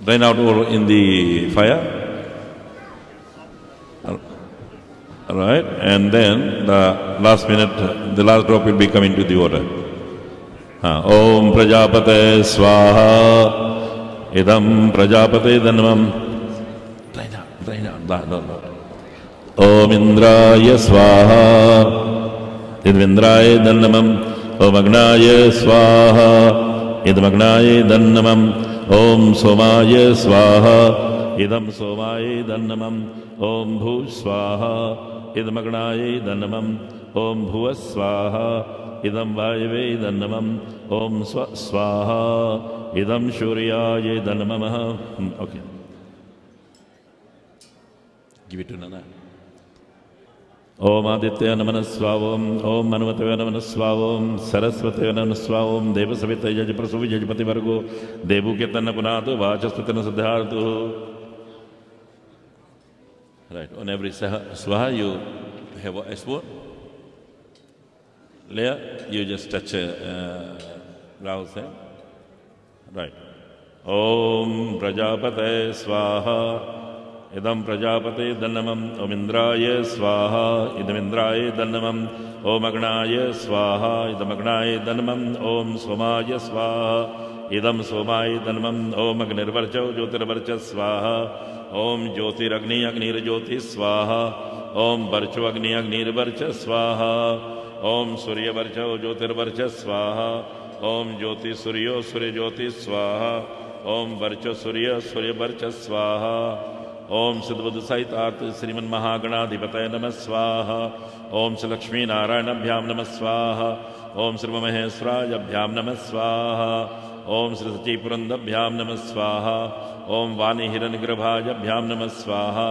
Drain out all in the fire. All right, and then the last minute, the last drop will be coming to the water. Om Prajapate Swaha. Idam Prajapate Dhanamam. Drain out. Om Indraya Swaha. Idvindraya Dhanamam. Om Agnaya Swaha. Idamagnaya Dhanamam. Om Somaya Swaha. Idam Somaya Dhanamam. Om Bhu Swaha. Idamagnaya Dhanamam. Om Bhuva Swaha. Idam Vayave Dhanamam. Om Swaha. Idam Shuryaye Dhanamamaha. Okay. Give it to Nana. Om Aditya Namanaswavam. Om Manuvataya Namanaswavam. Sarasvataya Namanaswavam. Devasavita Yajaprasuvi Yajapati Vargo. Devu Ketana Punato. Vachaspatana Siddharthu. Right. On every swaha you have a spoon. Lea, you just touch Rahul's hand. Right. Om Prajapate Swaha. Idam Prajapate Dhanamam. Om Indraya Swaha. Idam Indraya Dhanamam. Om Agnaya Swaha. Idam Agnaya Dhanamam. Om Somaya Swaha. Idam Somaya Dhanamam. Om Agnirvarcha Jyotirvarcha Swaha. ओम ज्योतिरग्नि अग्निर्ज्योति स्वाहा ओम वर्चो अग्नि अग्निर्वर्च स्वाहा ओम सूर्यवर्चो ज्योतिर्वर्च स्वाहा ओम ज्योति सूर्यो सूर्य ज्योति स्वाहा ओम वर्चो सूर्य सूर्यवर्च स्वाहा ओम सिद्धबुद्ध सहितार्थ श्रीमन् महागणाधिपतये नमः स्वाहा ओम श्री लक्ष्मी नारायणाभ्याम नमः स्वाहा ओम श्री महेश्वराभ्यां नमः स्वाहा ओम श्री सचीपुरंदभ्यां नमः स्वाहा ओम वाणी हिरण्यगर्भाभ्यां नमः स्वाहा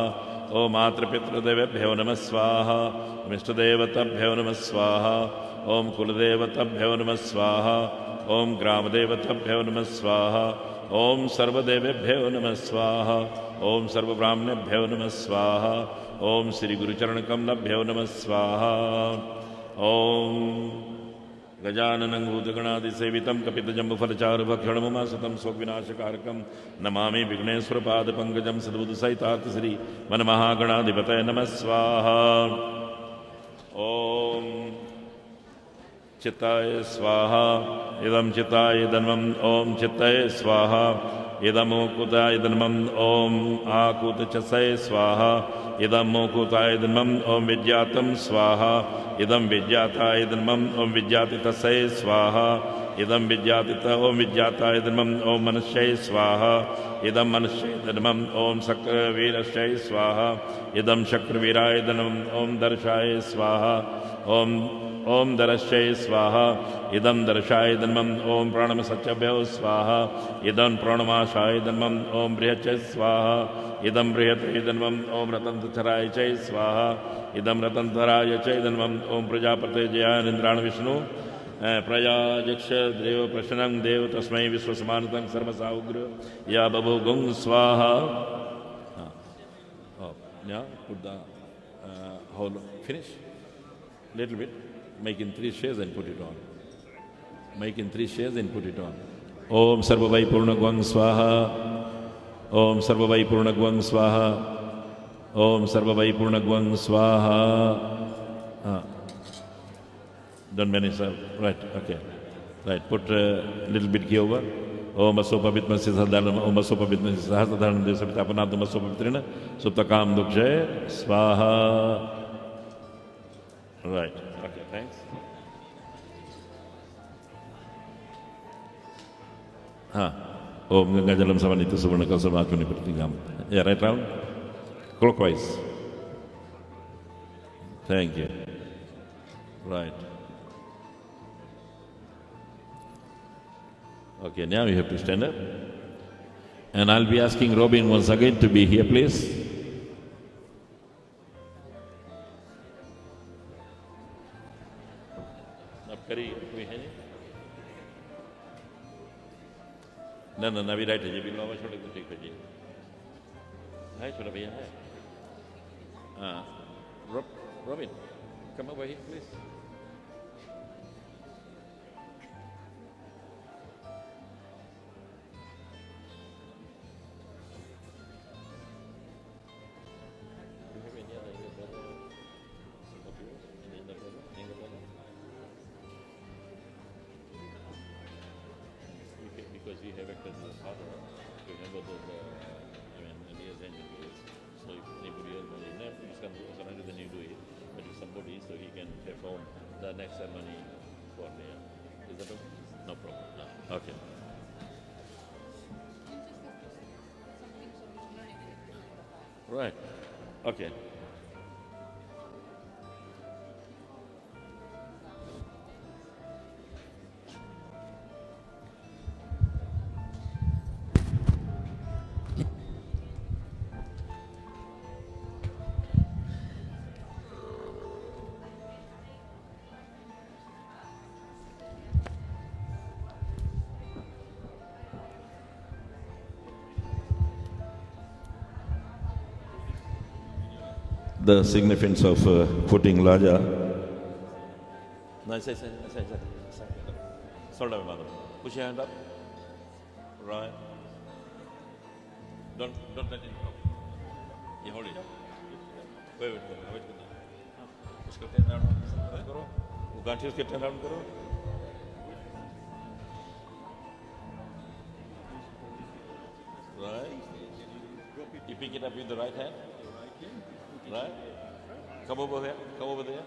ओम मातृपितृदेवेभ्यो नमः स्वाहा ओम इष्टदेवताभ्यो नमः स्वाहा ओम कुलदेवताभ्यो नमः स्वाहा ओम ग्रामदेवताभ्यो नमः स्वाहा ओम सर्वदेवेभ्यो नमः स्वाहा ओम सर्वब्राह्मणेभ्यो नमः स्वाहा ओम श्री गुरुचरणकमलभ्यो नमः स्वाहा ओम गजाननं भूतगणादिसेवितं कपितजम्बुफलचारुभक्षणमुमासुतं शोकविनाशकारकं नमामि विघ्नेश्वरपादपङ्कजं सद्बुद्धसहितार्थ श्री मनमहागणाधिपतये नमः स्वाहा ओम चित्ताय स्वाहा इदं चित्ताय धर्मम् ओम चित्ताय स्वाहा इदमोकुताय धर्मम् ओम आकुतचसय स्वाहा इदं मोकुताय धर्मम् ओम विज्ञातं स्वाहा इदं विज्ञाताय धर्मम् ओम विज्ञातितसय स्वाहा इदं विज्ञातित ओम विज्ञाताय धर्मम् ओम मनुष्य स्वाहा इदं मनुष्य धर्मम् ओम शक्रवीरश्य स्वाहा इदं शक्रवीराय धर्मम् ओम दर्शाय स्वाहा ओम दर्शय स्वाहा इदं दर्शाय धर्मम् ओम प्राणमसत्यभ्यो स्वाहा इदं प्राणमाशाय धर्मम् ओम बृहच्च स्वाहा इदं बृहते धर्मम् ओम रतन्तराय च स्वाहा इदं रतन्तराय च धर्मम् ओम प्रजापते जयानिन्द्राण विष्णु प्रयाजक्ष देव प्रश्नं देव तस्मै विश्वसमानतं सर्वसा उग्र या बभुगुं स्वाहा now put the whole finish little bit make in 3 shares and put it on make in 3 shares and put it on om sarvavai purnagwang swaha om sarvavai purnagwang swaha om sarvavai purnagwang swaha done many sir right okay right put a little bit ghee over ओम असोपवित्मस्य सदानम ओम असोपवित्मस्य सहस्रधारण देव सवितापनादम असोपवित्रेण सुप्तकाम दुक्षय स्वाहा right okay thanks ओम गंगाजलम समन्वित सुवर्ण कलशमात्मनि प्रतिगाम yeah right round clockwise thank you right okay now you have to stand up and I'll be asking Robin once again to be here please अब करिए कोई है नहीं ना भी राइट है जी भी लावा छोड़ के ठीक है जी है छोटा भैया है हाँ Robin come over here please because we have acted as a father, remember the Leah's angel. So if anybody else wants to you can surrender, then you do it. But if somebody, so he can perform the next ceremony for Leah. Is that okay? No problem. No. Okay. Right. Okay. The significance of putting Laja. No, say. Hold up, mother. Push your hand up. Right. Don't let it go. You hold it. Wait. उसको turn around करो. वो गांठी उसके turn around करो. Right. Drop it. You pick it up with the right hand. Right? Come over here. Come over there.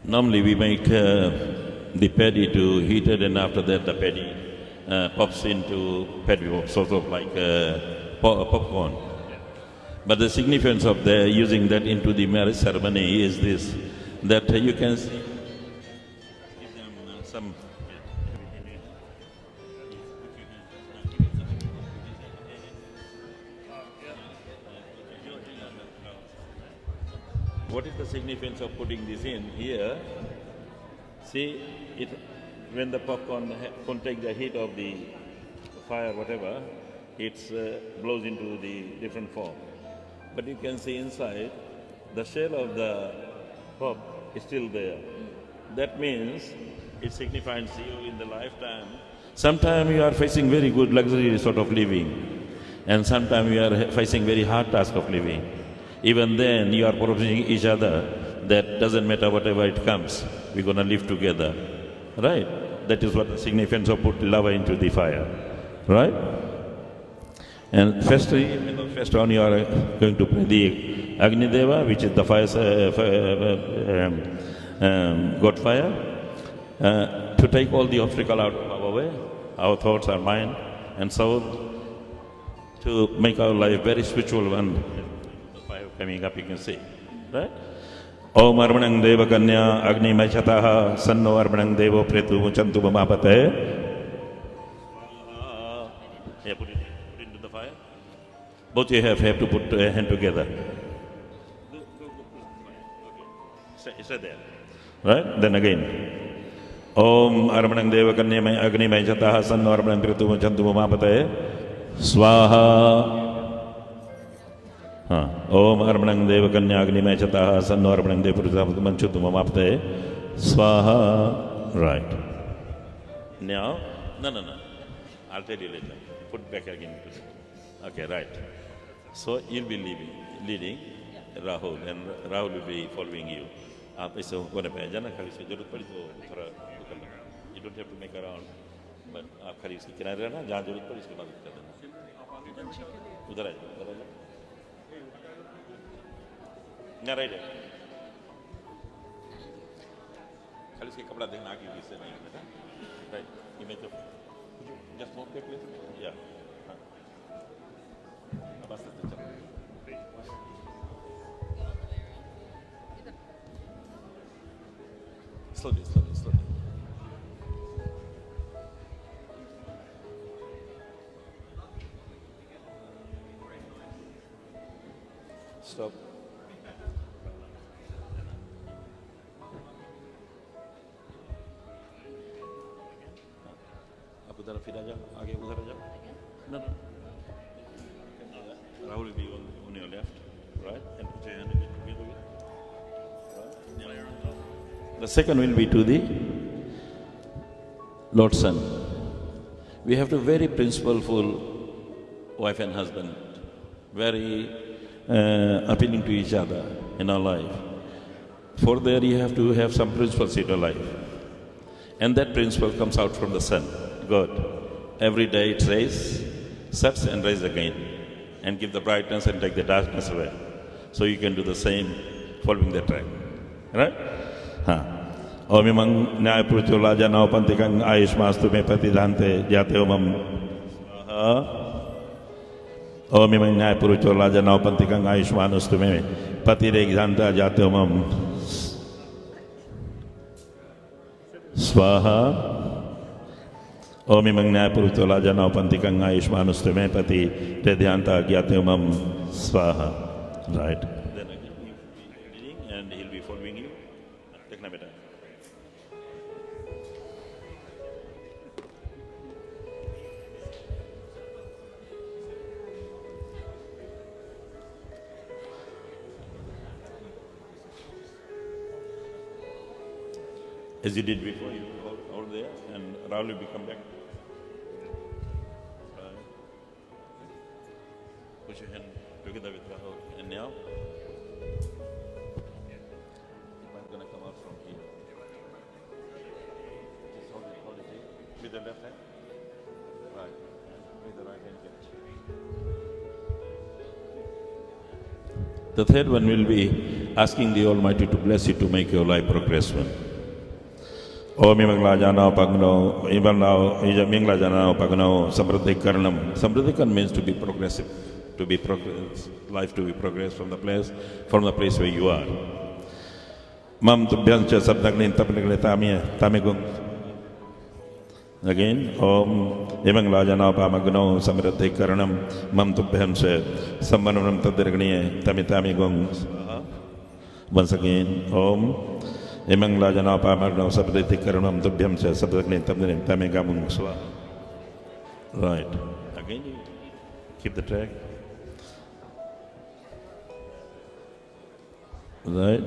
Normally we make the paddy to heated, and after that the paddy pops into paddy, sort of like popcorn. But the significance of using that into the marriage ceremony is this, that you can see, give them some. What is the significance of putting this in here? See, when the popcorn take the heat of the fire, whatever, it blows into the different form. But you can see inside, the shell of the pop is still there. That means it signifies you in the lifetime. Sometimes you are facing very good luxury sort of living, and sometimes you are facing very hard task of living. Even then, you are promising each other that doesn't matter whatever it comes, we're going to live together. Right? That is what the significance of put lava into the fire. Right? And firstly, first on you are going to pray the Agni Deva, which is the fire, God fire, to take all the obstacle out of our way, our thoughts, our mind, and soul, to make our life very spiritual one. Coming up, you can see, right? Om Armanang Deva Kanya Agni Machataha Sanno Armanang Devo Pretu Muchantu Mamapate. Yeah, put it into the fire. Both you have to put a hand together. Okay. Stay there. Right? Then again. Om Armanang Deva Kanya Agni Machataha Sanno Armanang Pretu Muchantu Mamapate. Swaha. Om Armanang Deva Kanya Agni Machataha Sanno Armanang Deva Manchutu Mamapte Swaha. Right. Now, no. I'll tell you later. Put back again. Okay, right. So you'll be leading Rahul, and Rahul will be following you. You don't have to make around, but आप खरीद के किनारे रहना, जहाँ जरूरत पड़े इसके बाद कर देना. उधर आ जाओ. Yeah, right there. खाली इसके कपड़ा देखना आगे इससे नहीं बेटा. Right. You make up. Could you just move quickly? Yeah. बस चलो. Slowly. Stop. उधर फिर आ जाओ, आगे उधर आ जाओ. No. Rahul will be on your left, right? And put your hand together. Right? The second will be to the Lord's Son. We have to be very principleful wife and husband, very appealing to each other in our life. For there you have to have some principles in your life. And that principle comes out from the Son, God. Every day it rises, sets and rises again, and give the brightness and take the darkness away. So you can do the same, following the track. Right? Om imang nyaya purchola janao pantikang ayushmastu me patidante jate omam. Om imang nyaya purchola janao pantikang ayushmanustu me patidante jate omam. Swaha. Om imang nyaya purchola janao pantikang ayushmanustu me patidante jate omam. Swaha. Right. Then and he'll be following you. Take better. As you did before, you over there, and Rahul will come back. Put your hand together with Rahul, and now I'm going to come out from here. With the left hand? Right. With the right hand catch. The third one will be asking the Almighty to bless you to make your life progressive. Om Imangla Jana Pagno, Imangla Jana Pagno, Samradhikaranam. Samradhikan means to be progressive, life to be progressed from the place where you are. Mam to Biancha Sabdaglin Tapagli Tamigum. Again, Om Imangla Jana Pamagno, Samradhikaranam, Mam to Biancha, Samanam Tadirgni, Tamitamigum. Once again, Om Imangla Jana Pamagno, Sabradhikaranam, Tubhyamcha, Sabdaglin Tamigamum Swa. Right. Again, you keep the track. Right.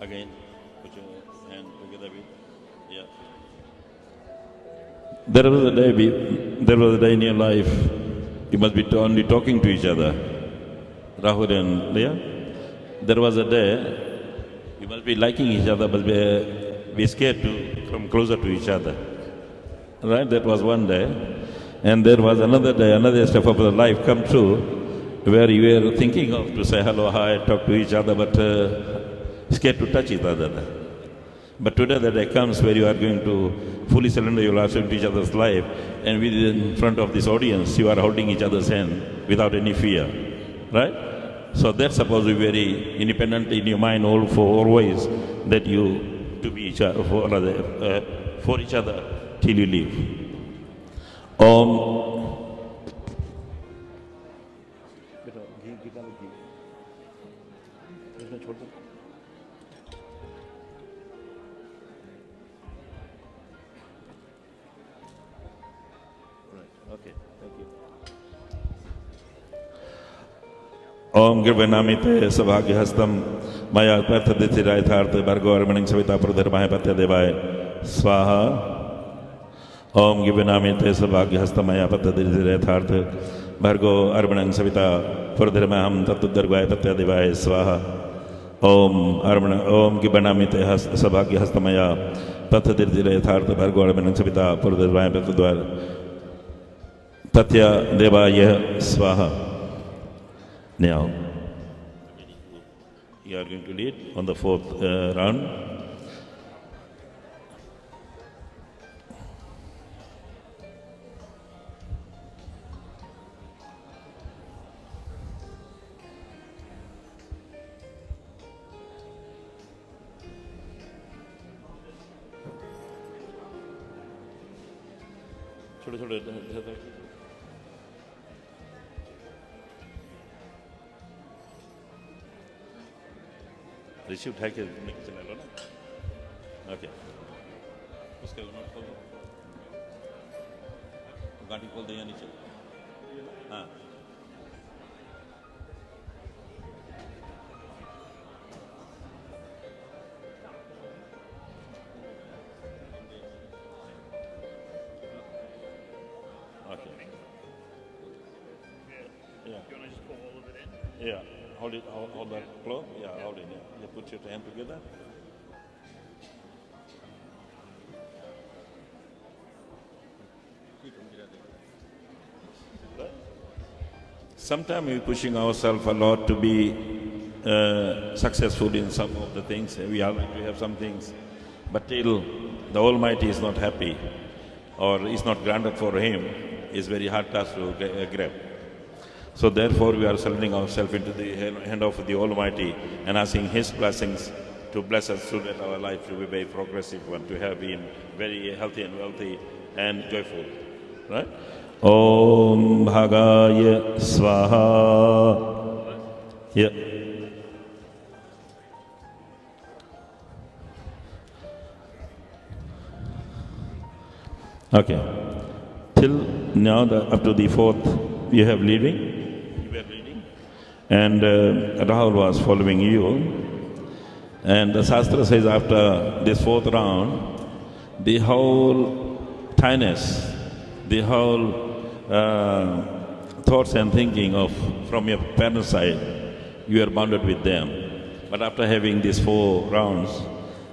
Again, put your hand together with, yeah. There was a day in your life, you must be only talking to each other. Rahul and Lea, there was a day, you must be liking each other, but be scared to come closer to each other. Right, that was one day. And there was another day, another step of the life come true, where you were thinking of to say hello, hi, talk to each other, but scared to touch each other. But today the day comes where you are going to fully surrender your life to each other's life, and in front of this audience, you are holding each other's hand without any fear. Right? So that's supposed to be very independent in your mind for always, that you to be each other, for each other till you leave. Okay, thank you. Om Girvanamite Savagya Hastam Maya Partha Dithirayathartha Bhargo Armaning Savita Pradharmaya Patya Devaya Swaha. Om Girvanamite Savagya Hastam Maya Partha Dithirayathartha Bhargo Armaning Savita Pradharmaham Tattudharvaya Patya Devaya Swaha. Om Girvanamite Savagya Hastam Maya Partha Dithirayathartha Bhargo Armaning Savita Pradharmaya Patya Devaya Swaha. Now, you are going to lead on the fourth round. Receive उठा के चला लो ना. Okay, उसके note खोल दो, गाड़ी खोल दो या नीचे. हाँ, okay. Yeah. You want to just pull all of it in? Yeah. Hold it, hold that close. Yeah, hold it. Yeah. You put your hand together. Sometimes we're pushing ourselves a lot to be successful in some of the things. We are like to have some things, but till the Almighty is not happy or is not granted for Him, it's very hard task to grab. So therefore we are surrendering ourselves into the hand of the Almighty and asking His blessings to bless us so that our life will be very progressive one, to have been very healthy and wealthy and joyful. Right? Om Bhagaya Swaha. Yeah. Okay. Till now, up to the fourth, you have leading. You were leading. And Rahul was following you. And the Shastra says after this fourth round, the whole tiness, the whole thoughts and thinking of from your parents' side, you are bounded with them. But after having these 4 rounds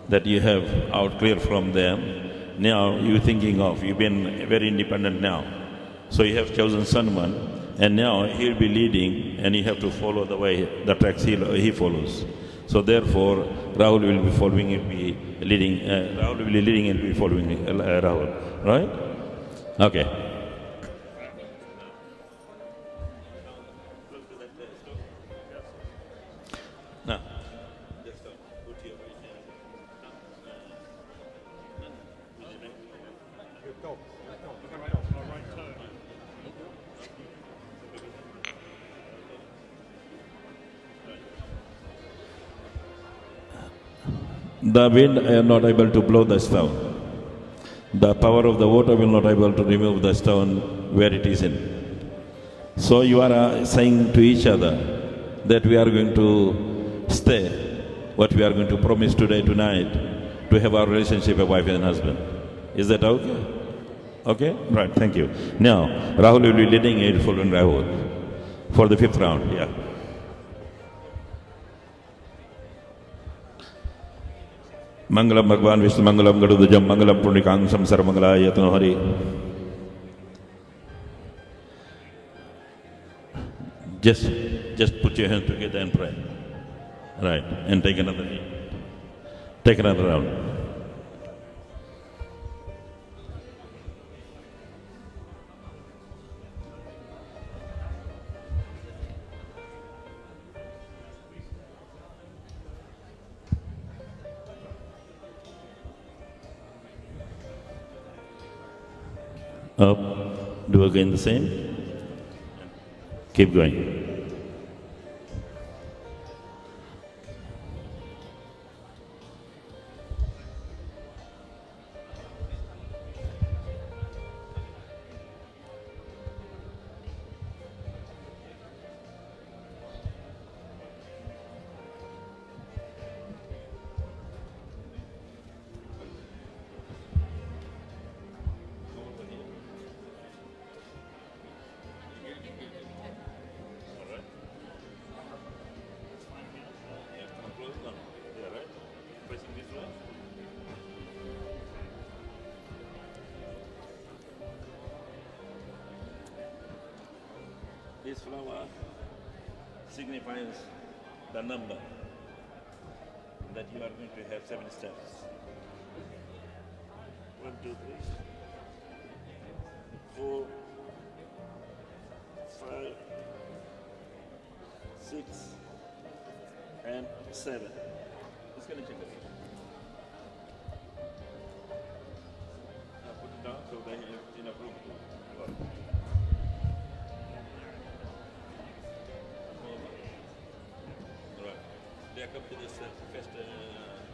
that you have out clear from them, now you're thinking of, you've been very independent now. So you have chosen someone, and now he'll be leading, and you have to follow the way, the tracks he follows. So therefore, Rahul will be following, he'll be leading, Rahul will be leading and will be following Rahul. Right? Okay. Now, just put your right hand. The wind are not able to blow the stone. The power of the water will not able to remove the stone where it is in. So you are saying to each other that we are going to stay, what we are going to promise today, tonight, to have our relationship of wife and husband. Is that okay? Okay? Right, thank you. Now, Rahul will be leading it, following Rahul for the 5th round. Yeah. Mangalam Bhagwan Vishnu Mangalam Gadudajam Mangalam Purnikangsam Sarvamangala Yatno Hari. Just put your hands together and pray. Right, and take another knee. Take another round. Up, do again the same. Keep going. This flower signifies the number that you are going to have 7 steps. 1, 2, 3, 4, 5, 6, and 7. Just going to check it. Now put it down so that you have enough room to work. Up to this first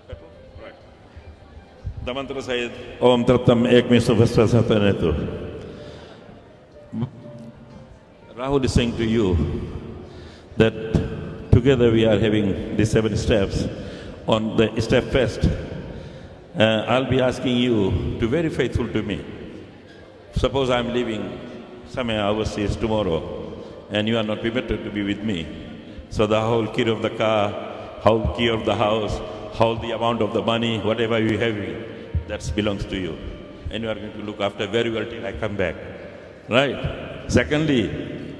petal. Right. The mantra says, Om Tattam Ekme Suvasvasatanatu. Rahul is saying to you that together we are having the 7 steps. On the step first, I'll be asking you to be very faithful to me. Suppose I'm leaving somewhere overseas tomorrow and you are not permitted to be with me. So the whole key of the car, whole key of the house, whole the amount of the money, whatever you have, that belongs to you. And you are going to look after very well till I come back. Right? Secondly,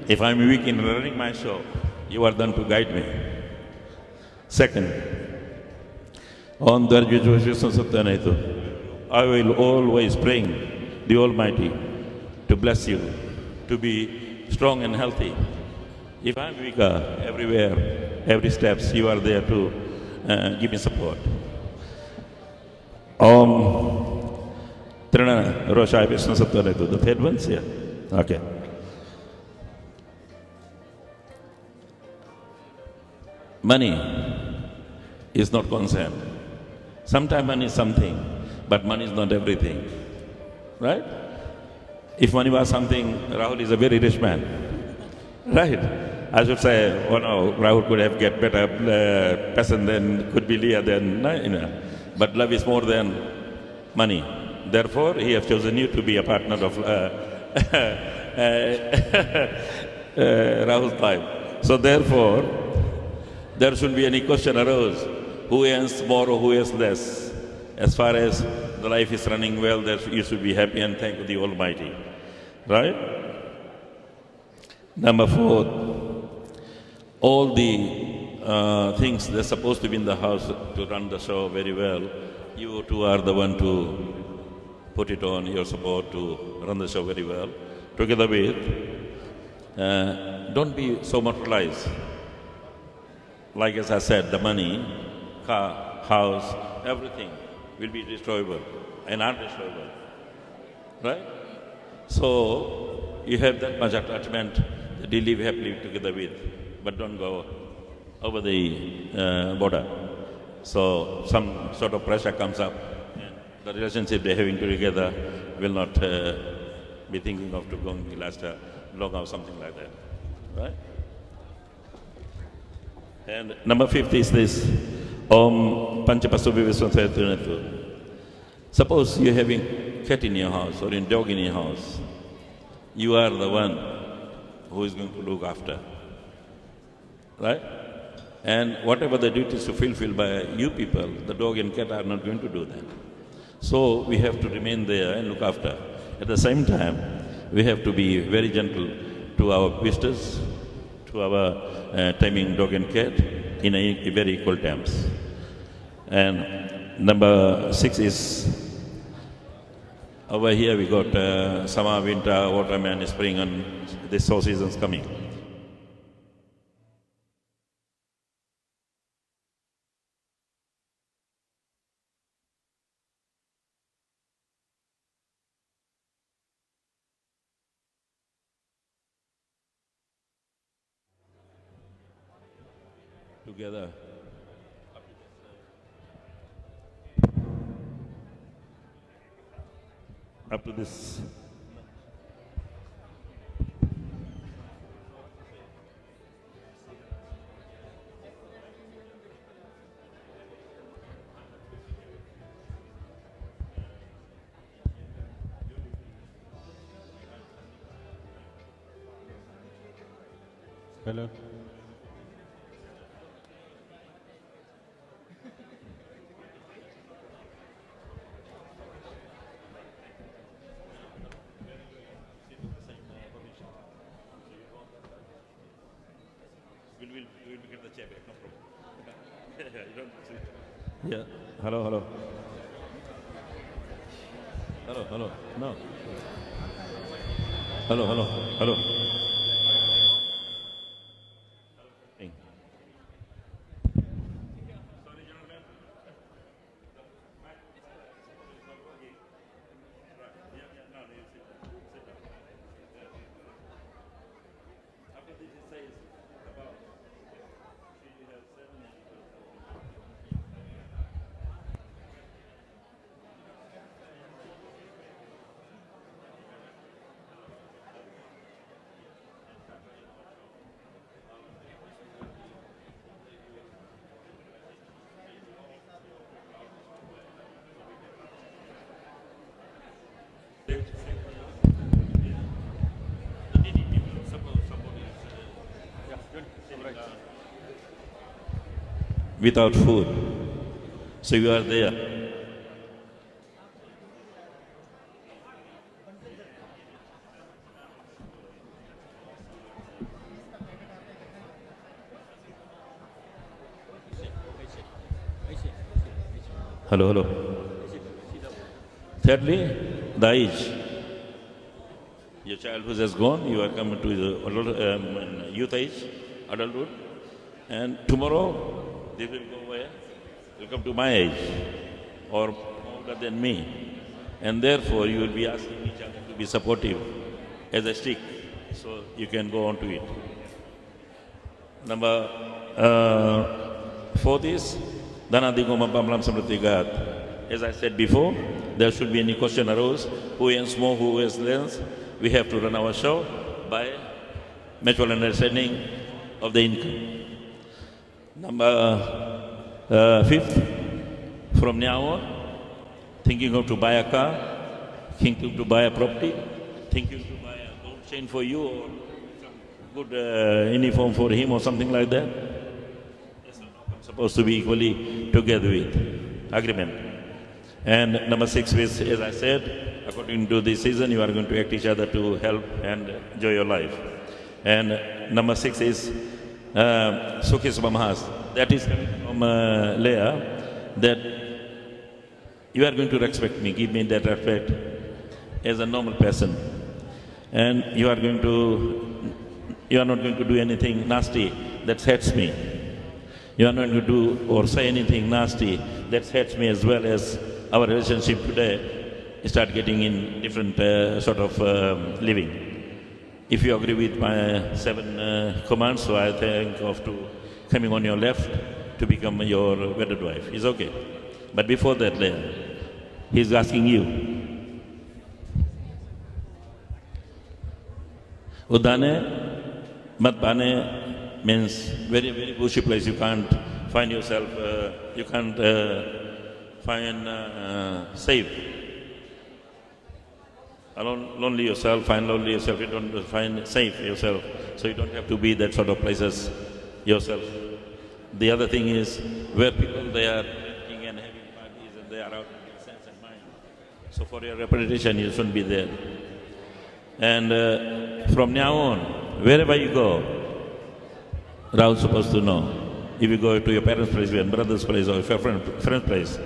if I'm weak in running my show, you are done to guide me. Second, on the I will always pray the Almighty to bless you, to be strong and healthy. If I'm weaker everywhere, every steps, you are there to give me support. Om Trina Roshai Vishnu Sattvanetu. The third one's here. Okay. Money is not concerned. Sometimes money is something, but money is not everything. Right? If money was something, Rahul is a very rich man. Right? I should say, oh no, Rahul could have get better person than, could be Leah than, but love is more than money. Therefore, he has chosen you to be a partner of Rahul's life. So therefore, there shouldn't be any question arose who earns more or who earns less. As far as the life is running well, you should be happy and thank the Almighty. Right? Number 4, all the things that's supposed to be in the house to run the show very well, you two are the one to put it on, your support to run the show very well. Together with, don't be so materialized. Like as I said, the money, car, house, everything will be destroyable and undestroyable. Right? So, you have that much attachment that you live happily together with, but don't go over the border. So, some sort of pressure comes up, and the relationship they're having together will not be thinking of to going to last long or something like that. Right? And number 50 is this. Om Panchapasubi Viswanthayatrinatu. Suppose you're having cat in your house or a dog in your house. You are the one who is going to look after. Right? And whatever the duties to fulfill by you people, the dog and cat are not going to do that. So we have to remain there and look after. At the same time, we have to be very gentle to our visitors, to our taming dog and cat in a very equal terms. And number 6 is, over here we got summer, winter, autumn and spring, and this whole season's coming. Together. Up to this. Hello. We'll get the chair back, no problem. You don't see. Yeah. Hello. Hello. No. Hello. Hey. Without food. So you are there. Hello. Thirdly, the age. Your child who has gone, you are coming to the youth age, adulthood, and tomorrow they will go where? Will come to my age or older than me. And therefore you will be asking each other to be supportive as a stick, so you can go on to it. Number 4th is Dhanadhigoma Pamlam Samratigat. As I said before, there should be any question arose, who earns more, who earns less. We have to run our show by mutual understanding of the income. Number 5th, from now on, thinking of to buy a car, thinking to buy a property, thinking to buy a gold chain for you or some good uniform for him or something like that. Yes or no? I'm supposed to be equally together with agreement. And number 6 is, as I said, according to the season, you are going to act each other to help and enjoy your life. And number 6 is Sukhis Bamahas. That is coming from Leah, that you are going to respect me, give me that respect as a normal person. And you are not going to do anything nasty that hurts me. You are not going to do or say anything nasty that hurts me, as well as our relationship today start getting in different sort of living. If you agree with my 7 commands, so I think of to coming on your left to become your wedded wife. Is okay. But before that, Leah, he's asking you. Udane Matbane means very, very bushy place. You can't find yourself, you can't find safe. Lonely yourself, find lonely yourself, you don't find safe yourself. So you don't have to be that sort of places yourself. The other thing is where people they are drinking and having parties and they are out of their sense and mind. So for your reputation you shouldn't be there. And from now on, wherever you go, Rahul's supposed to know. If you go to your parents' place, your brother's place, or your friend's place,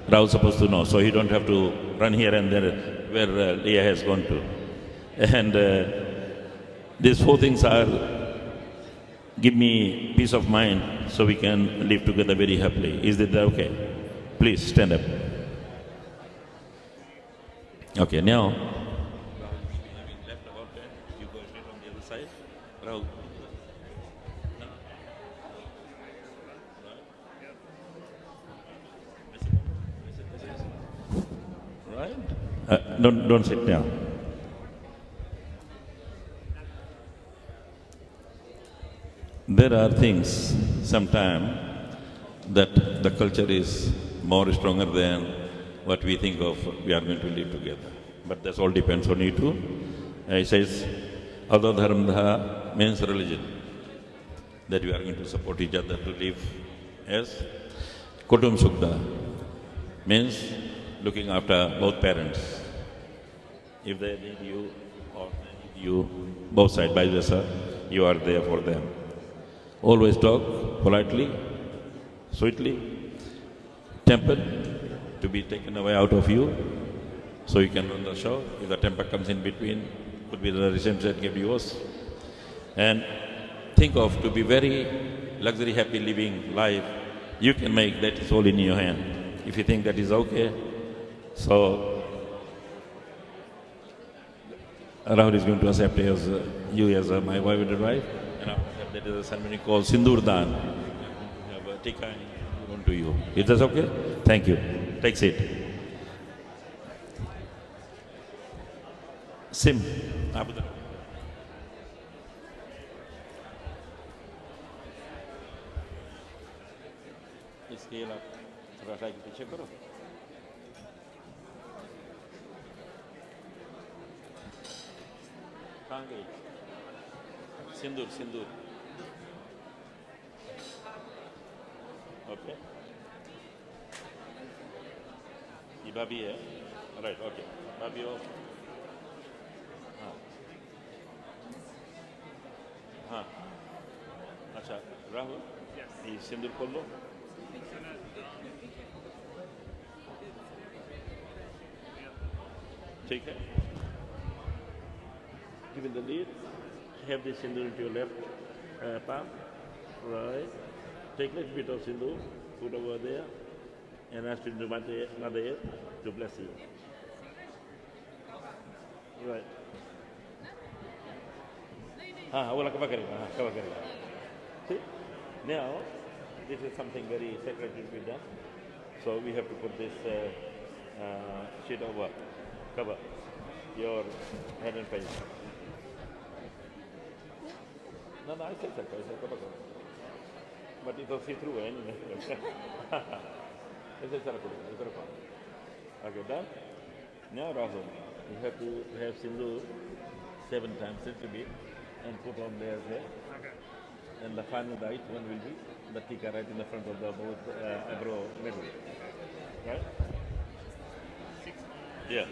Rahul's supposed to know. So he don't have to run here and there where Leah has gone to. And these 4 things are give me peace of mind so we can live together very happily. Is that okay? Please stand up. Okay, now. Left about that. You go straight on the other side. Rahul. Right? Don't sit down. There are things sometimes that the culture is more stronger than what we think of we are going to live together. But that all depends on you too. It says, although dharma means religion, that we are going to support each other to live as Kutum Sukda means looking after both parents. If they need you or they need you, both sides, vice versa, you are there for them. Always talk politely, sweetly, tempered to be taken away out of you so you can run the show. If the temper comes in between, could be the relationship get worse. And think of to be very luxury, happy living life, you can make that is all in your hand. If you think that is okay, so Rahul is going to accept you as my wife, and after that there is a ceremony called Sindur Dan. We have a tikka given to you. Is that okay? Thank you. Take seat. Sim. Abu Dhabi. इसके आप थोड़ा सा पीछे करो. कहाँ गई? सिंदूर. Okay. ये भाभी है. Right. Okay. भाभी हो. हाँ. अच्छा. राहुल. ये सिंदूर खोल लो. ठीक है. Give it the lead. Have the sindoor into your left palm. Right. Take a little bit of sindoor, put over there, and ask the mother to bless you. Right. Cover करेगा. See? Now, this is something very sacred to be done. So we have to put this sheet over. Cover your head and face. No, I said that. I said Kabaka. But it was see-through anyway. I said Sarakuru. Okay, done? Now, Rahul, you have to have Sindhu 7 times, little bit, and put on layers there. Okay. And the final right one will be the tika right in the front of the both eyebrow middle. Right? 6. Yeah.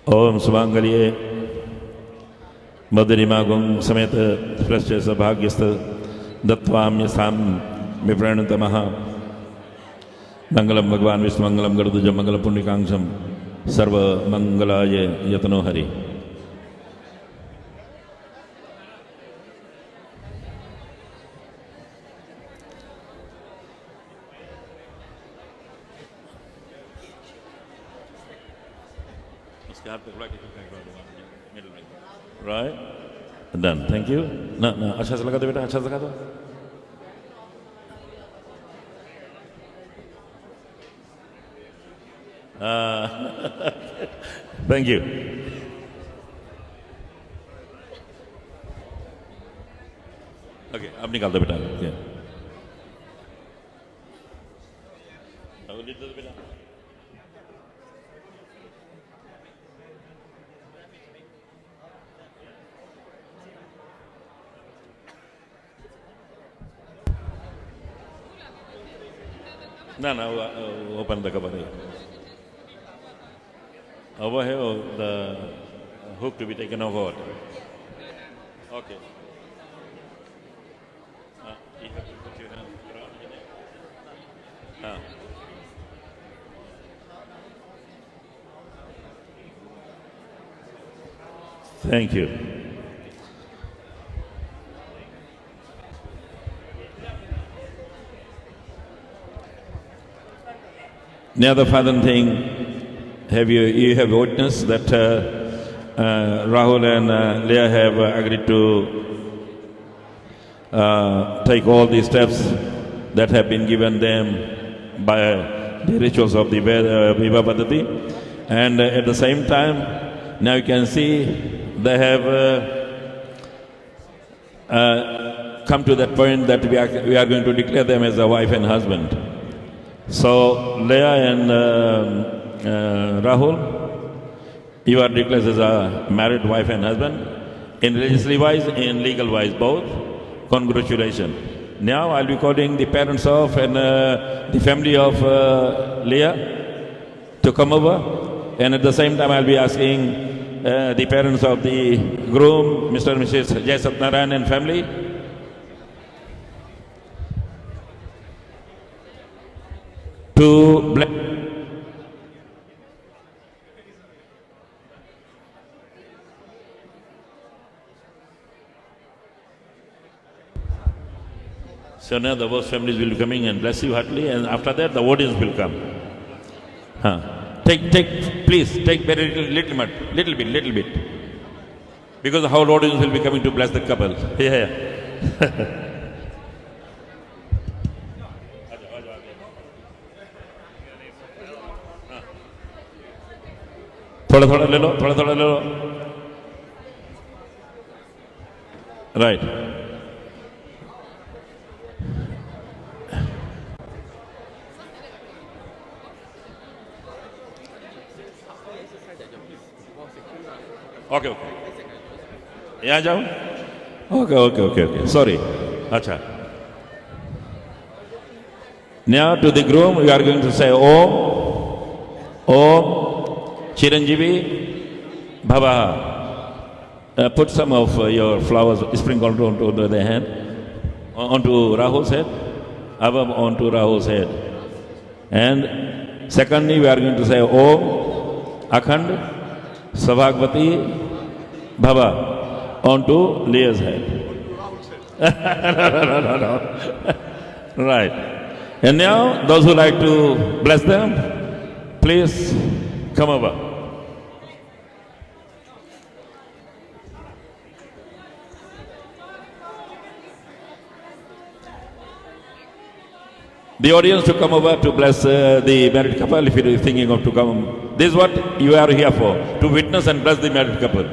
Om Sumangalye Madhurimagung Sameta Prasya Sabhagyastha Dattvam Yasam Vipranatamaha Mangalam Bhagwan Vishnu Mangalam Garudaja Mangalam Pundikangsham Sarva Mangalaya Yatano Hari. Right? Done. Thank you. No, अच्छा से लगा दो बेटा, अच्छा से लगा दो. Thank you. Okay, अब निकाल दो बेटा. अब लिख दो बेटा. No, open the cover. Over here, the hook to be taken over. Okay. You have to put your hand around your neck. Thank you. Now the final thing, you have witnessed that Rahul and Lea have agreed to take all the steps that have been given them by the rituals of the Viva Paddhati, and at the same time, now you can see they have come to that point that we are going to declare them as a wife and husband. So, Lea and Rahul, you are declared as a married wife and husband, in religiously wise and legal wise both. Congratulations. Now I'll be calling the parents of and the family of Lea to come over, and at the same time I'll be asking the parents of the groom, Mr. and Mrs. Narayan and family, to bless. So now the both families will be coming and bless you heartily, and after that the audience will come. Please take very little bit, because the whole audience will be coming to bless the couple. Yeah. थोड़ा ले लो. Right. Okay. यहाँ जाओ. Okay. Sorry. अच्छा. Now to the groom we are going to say Om Chiranjeevi Bhavaha. Put some of your flowers sprinkled onto the hand, onto Rahul's head, above onto Rahul's head. And secondly, we are going to say Om Akhand Savagvati Bhava onto Lea's head. No. Right. And now, those who like to bless them, please come over. The audience to come over to bless the married couple. If you are thinking of to come This is what you are here for, to witness and bless the married couple.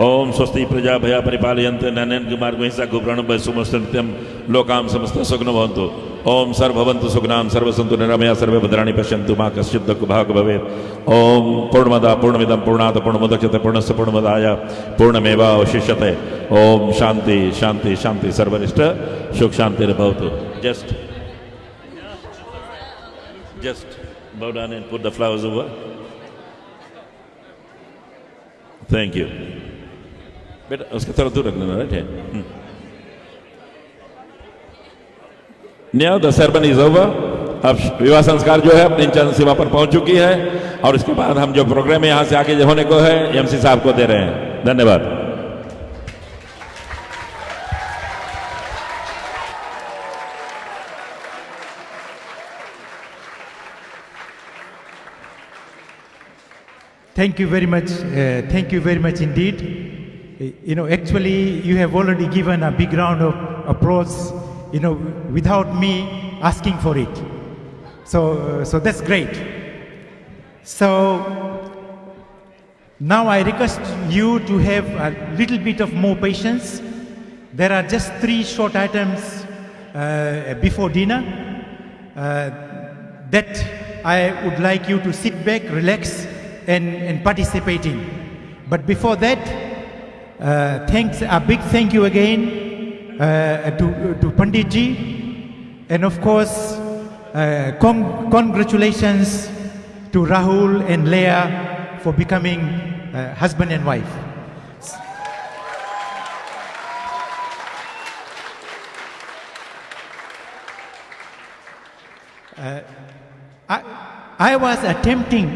ओम स्वस्ति प्रजा भया परिपालयन्ते नयन कुमार महिषा गुब्रण सुमस्तम लोकाम समस्त सुग्न भवन्तु ओम सर्वभवन्तु सुग्नाम सर्वसन्तु निरामया सर्वे भद्राणि पश्यन्तु मा कश्चित् दुःखभाग् भवेत् ओम पूर्णमदा पूर्णमिदं पूर्णात् पूर्णमुदच्यते पूर्णस्य पूर्णमदाय पूर्णमेवावशिष्यते ओम शांति शांति शांति सर्वनिष्ठ सुख शांतिर्भवतु. Just bow down and put the flowers over. Thank you. बेटा उसके थोड़ा दूर रख देना, right? Now the ceremony is over. अब विवाह संस्कार जो है अपनी चरण सीमा पर पहुंच चुकी है और इसके बाद हम जो प्रोग्राम यहाँ से आगे होने को है एमसी साहब को दे रहे हैं. धन्यवाद.
Thank you very much. Thank you very much indeed. You know, actually, you have already given a big round of applause, you know, without me asking for it. So that's great. So now I request you to have a little bit of more patience. There are just 3 short items before dinner that I would like you to sit back, relax, and participate in. But before that, a big thank you again to Pandit Ji, and of course congratulations to Rahul and Lea for becoming husband and wife. I was attempting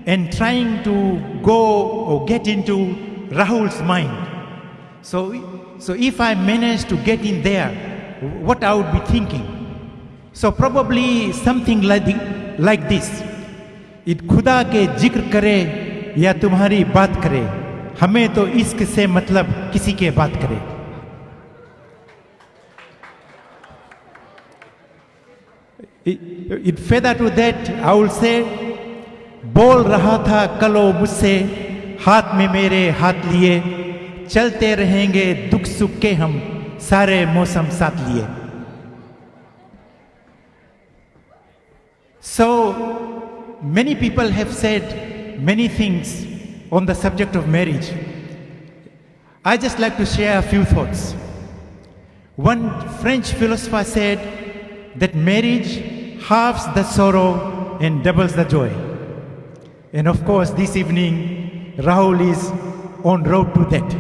and trying to go or get into Rahul's mind. So if I managed to get in there, what I would be thinking. So probably something like this. id खुदा के जिक्र करे या तुम्हारी बात करे, हमें तो इश्क से मतलब किसी के बात करे. It further to that, I will say, बोल रहा था कलो मुझसे, हाथ में मेरे हाथ लिए, चलते रहेंगे दुख सुख के हम सारे मौसम साथ लिए. So many people have said many things on the subject of marriage. I just like to share a few thoughts. One French philosopher said that marriage halves the sorrow and doubles the joy. And of course, this evening, Rahul is on road to that.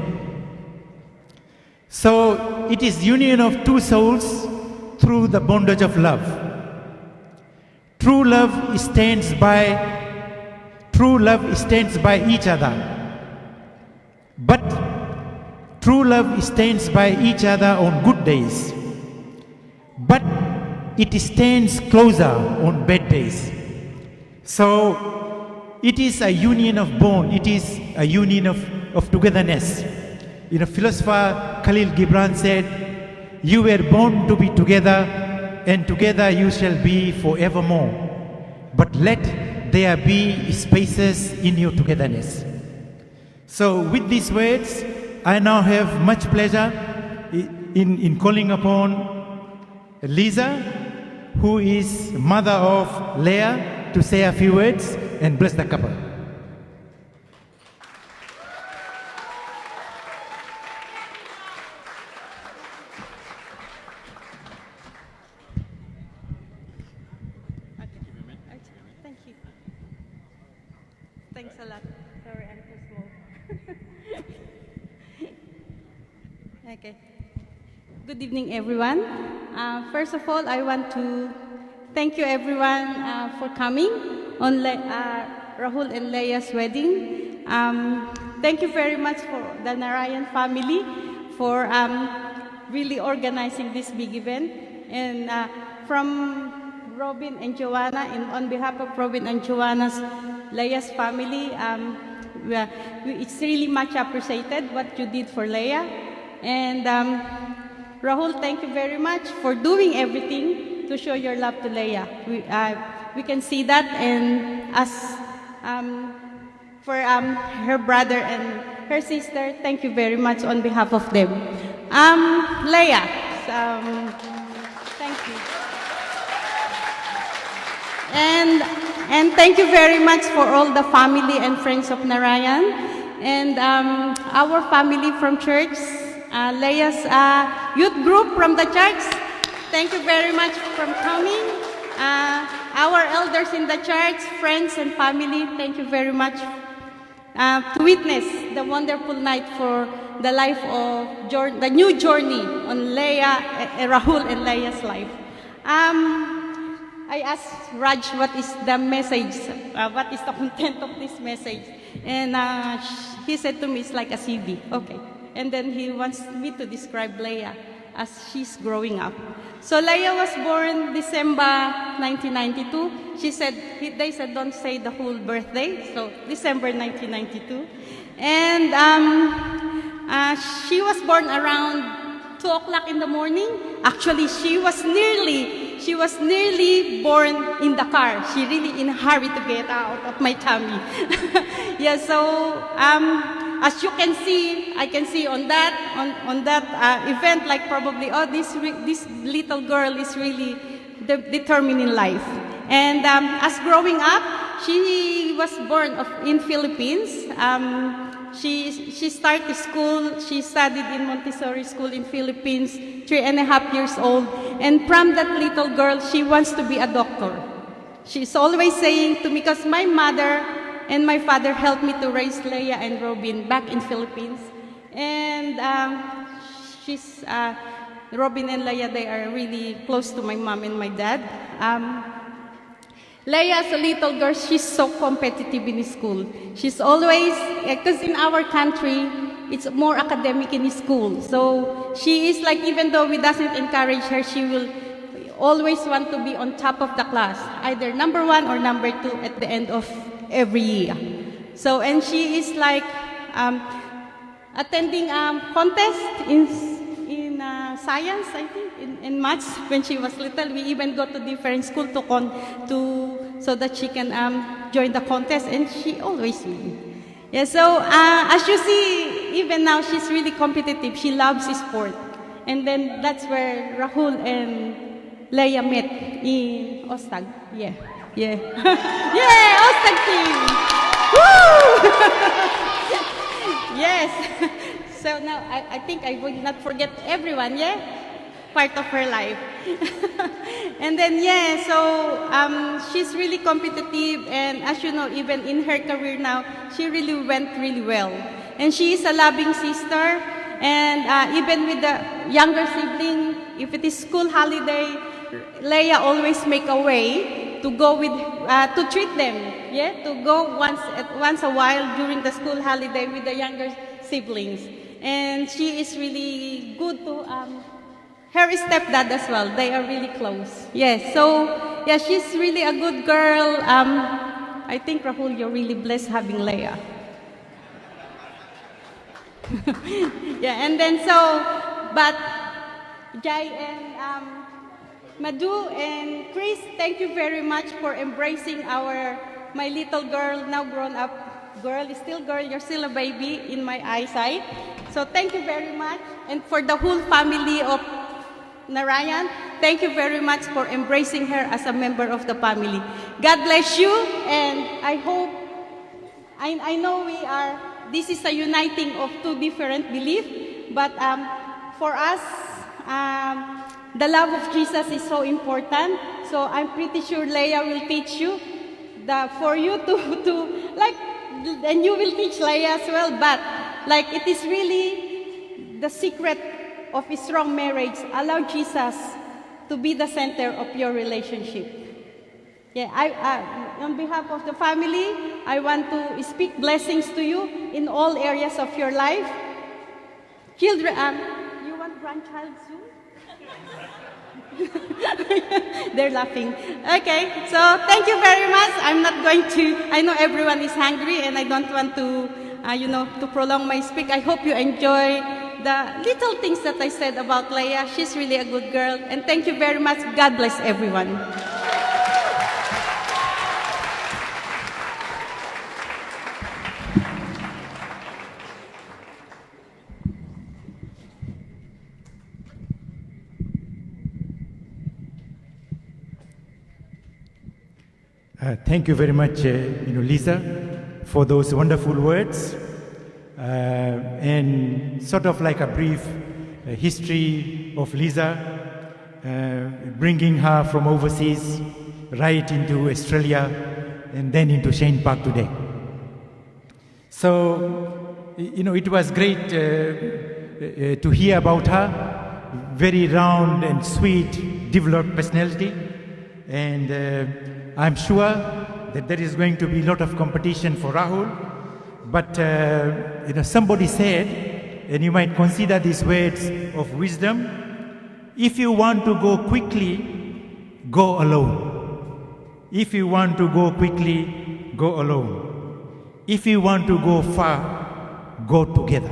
So it is union of 2 souls through the bondage of love. True love stands by each other. But true love stands by each other on good days. But it stands closer on bad days. So it is a union of bond. It is a union of togetherness. You know, philosopher Khalil Gibran said, "You were born to be together, and together you shall be forevermore. But let there be spaces in your togetherness." So with these words, I now have much pleasure in calling upon Lisa, who is mother of Lea, to say a few words and bless the couple.
Thank you. Thanks a lot. Sorry, I'm too slow. Okay. Good evening, everyone. First of all, I want to thank you, everyone, for coming on Rahul and Lea's wedding. Thank you very much for the Narayan family for really organizing this big event. And from Robin and Joanna, and on behalf of Robin and Joanna's Lea's family, it's really much appreciated what you did for Leia. And Rahul, thank you very much for doing everything to show your love to Leia. We can see that, and as for her brother and her sister, thank you very much on behalf of them. Leia, thank you. And thank you very much for all the family and friends of Narayan, and our family from church, Leia's youth group from the church. Thank you very much for coming. Our elders in the church, friends and family, thank you very much to witness the wonderful night for the life of the new journey on Leia, Rahul and Leia's life. I asked Raj what is the message, what is the content of this message, and he said to me it's like a CD. Okay, and then he wants me to describe Leia as she's growing up. So Leia was born December 1992. They said don't say the whole birthday, so December 1992. And she was born around 2 o'clock in the morning. Actually, she was nearly born in the car. She really in a hurry to get out of my tummy. Yeah, so as you can see, I can see on that event, like probably, oh, this little girl is really determined in life. And as growing up, she was born in Philippines. She started school. She studied in Montessori school in Philippines, 3.5 years old. And from that little girl, she wants to be a doctor. She's always saying to me, because my mother and my father helped me to raise Leia and Robin back in Philippines. And Robin and Leia, they are really close to my mom and my dad. Leia, as a little girl, she's so competitive in school. She's always, because in our country, it's more academic in school. So she is like, even though we doesn't encourage her, she will always want to be on top of the class, either number 1 or number 2 at the end of every year. So, and she is like attending contest in science, I think, in maths when she was little. We even go to different school so that she can join the contest, and she always wins. Yeah, so as you see, even now she's really competitive. She loves sport, and then that's where Rahul and Leia met in Ostag. Yeah. Yeah. Yeah, Ostag team. Woo! Yes. So now I think I will not forget everyone, yeah? Part of her life. And then, yeah, so she's really competitive, and as you know, even in her career now, she really went really well. And she is a loving sister, and even with the younger sibling, if it is school holiday, Leia always make a way to go with, to treat them, yeah, to go once a while during the school holiday with the younger siblings. And she is really good to her stepdad as well. They are really close. Yes, so yeah, she's really a good girl. I think, Rahul, you're really blessed having Leia. Yeah, and then so, but Jai and Madhu and Chris, thank you very much for embracing my little girl, now grown up girl, still girl, you're still a baby in my eyesight. So thank you very much. And for the whole family of Narayan, thank you very much for embracing her as a member of the family. God bless you, and I hope, I know this is a uniting of two different beliefs, but for us, the love of Jesus is so important. So I'm pretty sure Leia will teach you for you to like, and you will teach Leia as well, but like it is really the secret of a strong marriage. Allow Jesus to be the center of your relationship. Yeah, on behalf of the family, I want to speak blessings to you in all areas of your life. Children, you want grandchild soon? They're laughing. Okay, so thank you very much. I'm not going to, I know everyone is hungry and I don't want to, to prolong my speak. I hope you enjoy the little things that I said about Leia. She's really a good girl. And thank you very much. God bless everyone.
Thank you very much, Lisa, for those wonderful words. And sort of like a brief history of Lisa, bringing her from overseas right into Australia and then into Shane Park today. So, it was great to hear about her, very round and sweet, developed personality. And I'm sure that there is going to be a lot of competition for Rahul. But, somebody said, and you might consider these words of wisdom, if you want to go quickly, go alone. If you want to go quickly, go alone. If you want to go far, go together.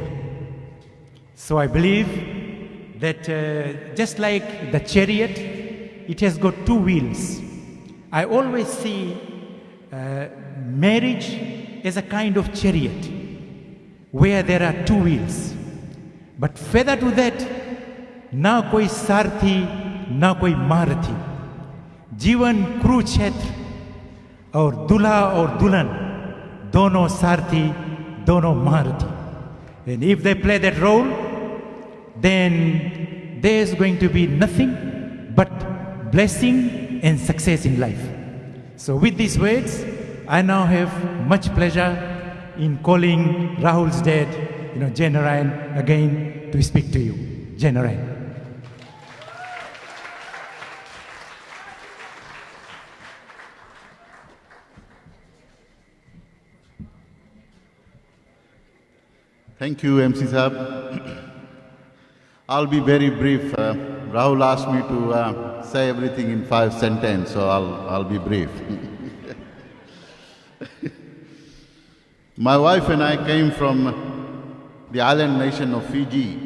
So I believe that just like the chariot, it has got two wheels. I always see marriage as a kind of chariot where there are two wheels. But further to that, na koi sarthi, na koi marathi. Jivan Kurukshetra or Dulha or Dulan, dono sarthi, dono marathi. And if they play that role, then there's going to be nothing but blessing and success in life. So with these words, I now have much pleasure in calling Rahul's dad, Jai Narayan, again to speak to you. Jai Narayan.
Thank you, MC Saab. I'll be very brief. Rahul asked me to say everything in 5 sentences, so I'll be brief. My wife and I came from the island nation of Fiji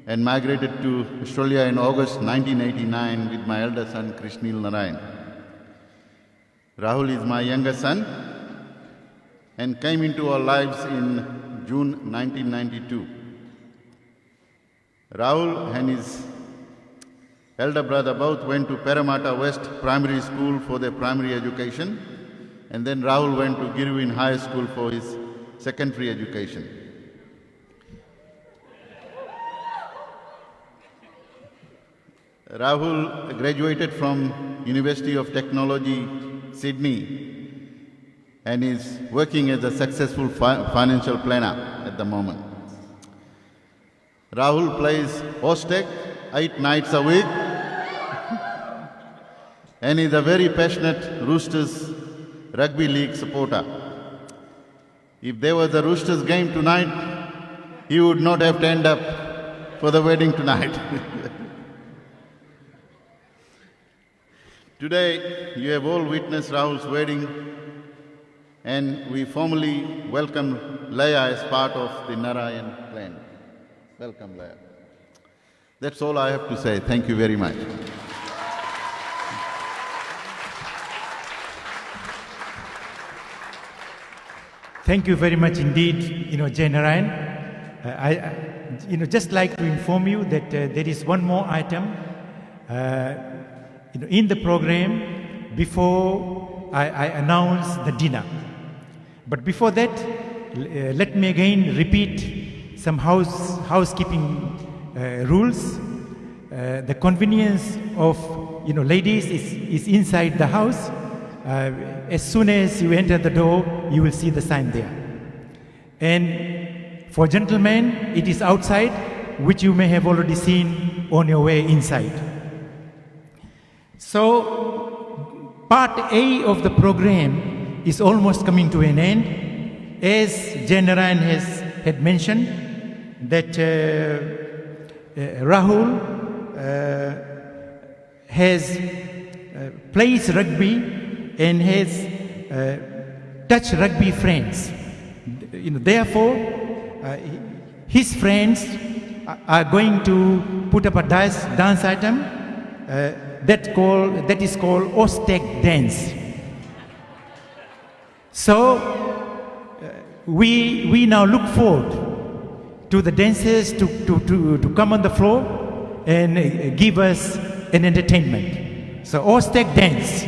and migrated to Australia in August 1989 with my elder son, Krishnil Narayan. Rahul is my younger son and came into our lives in June 1992. Rahul and his elder brother both went to Parramatta West Primary School for their primary education, and then Rahul went to Girwin High School for his secondary education. Rahul graduated from University of Technology, Sydney, and is working as a successful financial planner at the moment. Rahul plays Ostec 8 nights a week and is a very passionate Roosters rugby league supporter. If there was a Roosters game tonight, he would not have turned up for the wedding tonight. Today, you have all witnessed Rahul's wedding, and we formally welcome Leia as part of the Narayan clan. Welcome, Leia. That's all I have to say. Thank you very much.
Thank you very much indeed, Jai Narayan. I just like to inform you that there is one more item, in the program before I announce the dinner. But before that, let me again repeat some housekeeping rules. The convenience of ladies is inside the house. As soon as you enter the door, you will see the sign there. And for gentlemen, it is outside, which you may have already seen on your way inside. So, part A of the program is almost coming to an end. As Jai Narayan had mentioned, that Rahul has plays rugby and has touch rugby friends. Therefore, his friends are going to put up a dance item that is called Ostek dance. So we now look forward to the dancers to come on the floor and give us an entertainment. So Ostek dance.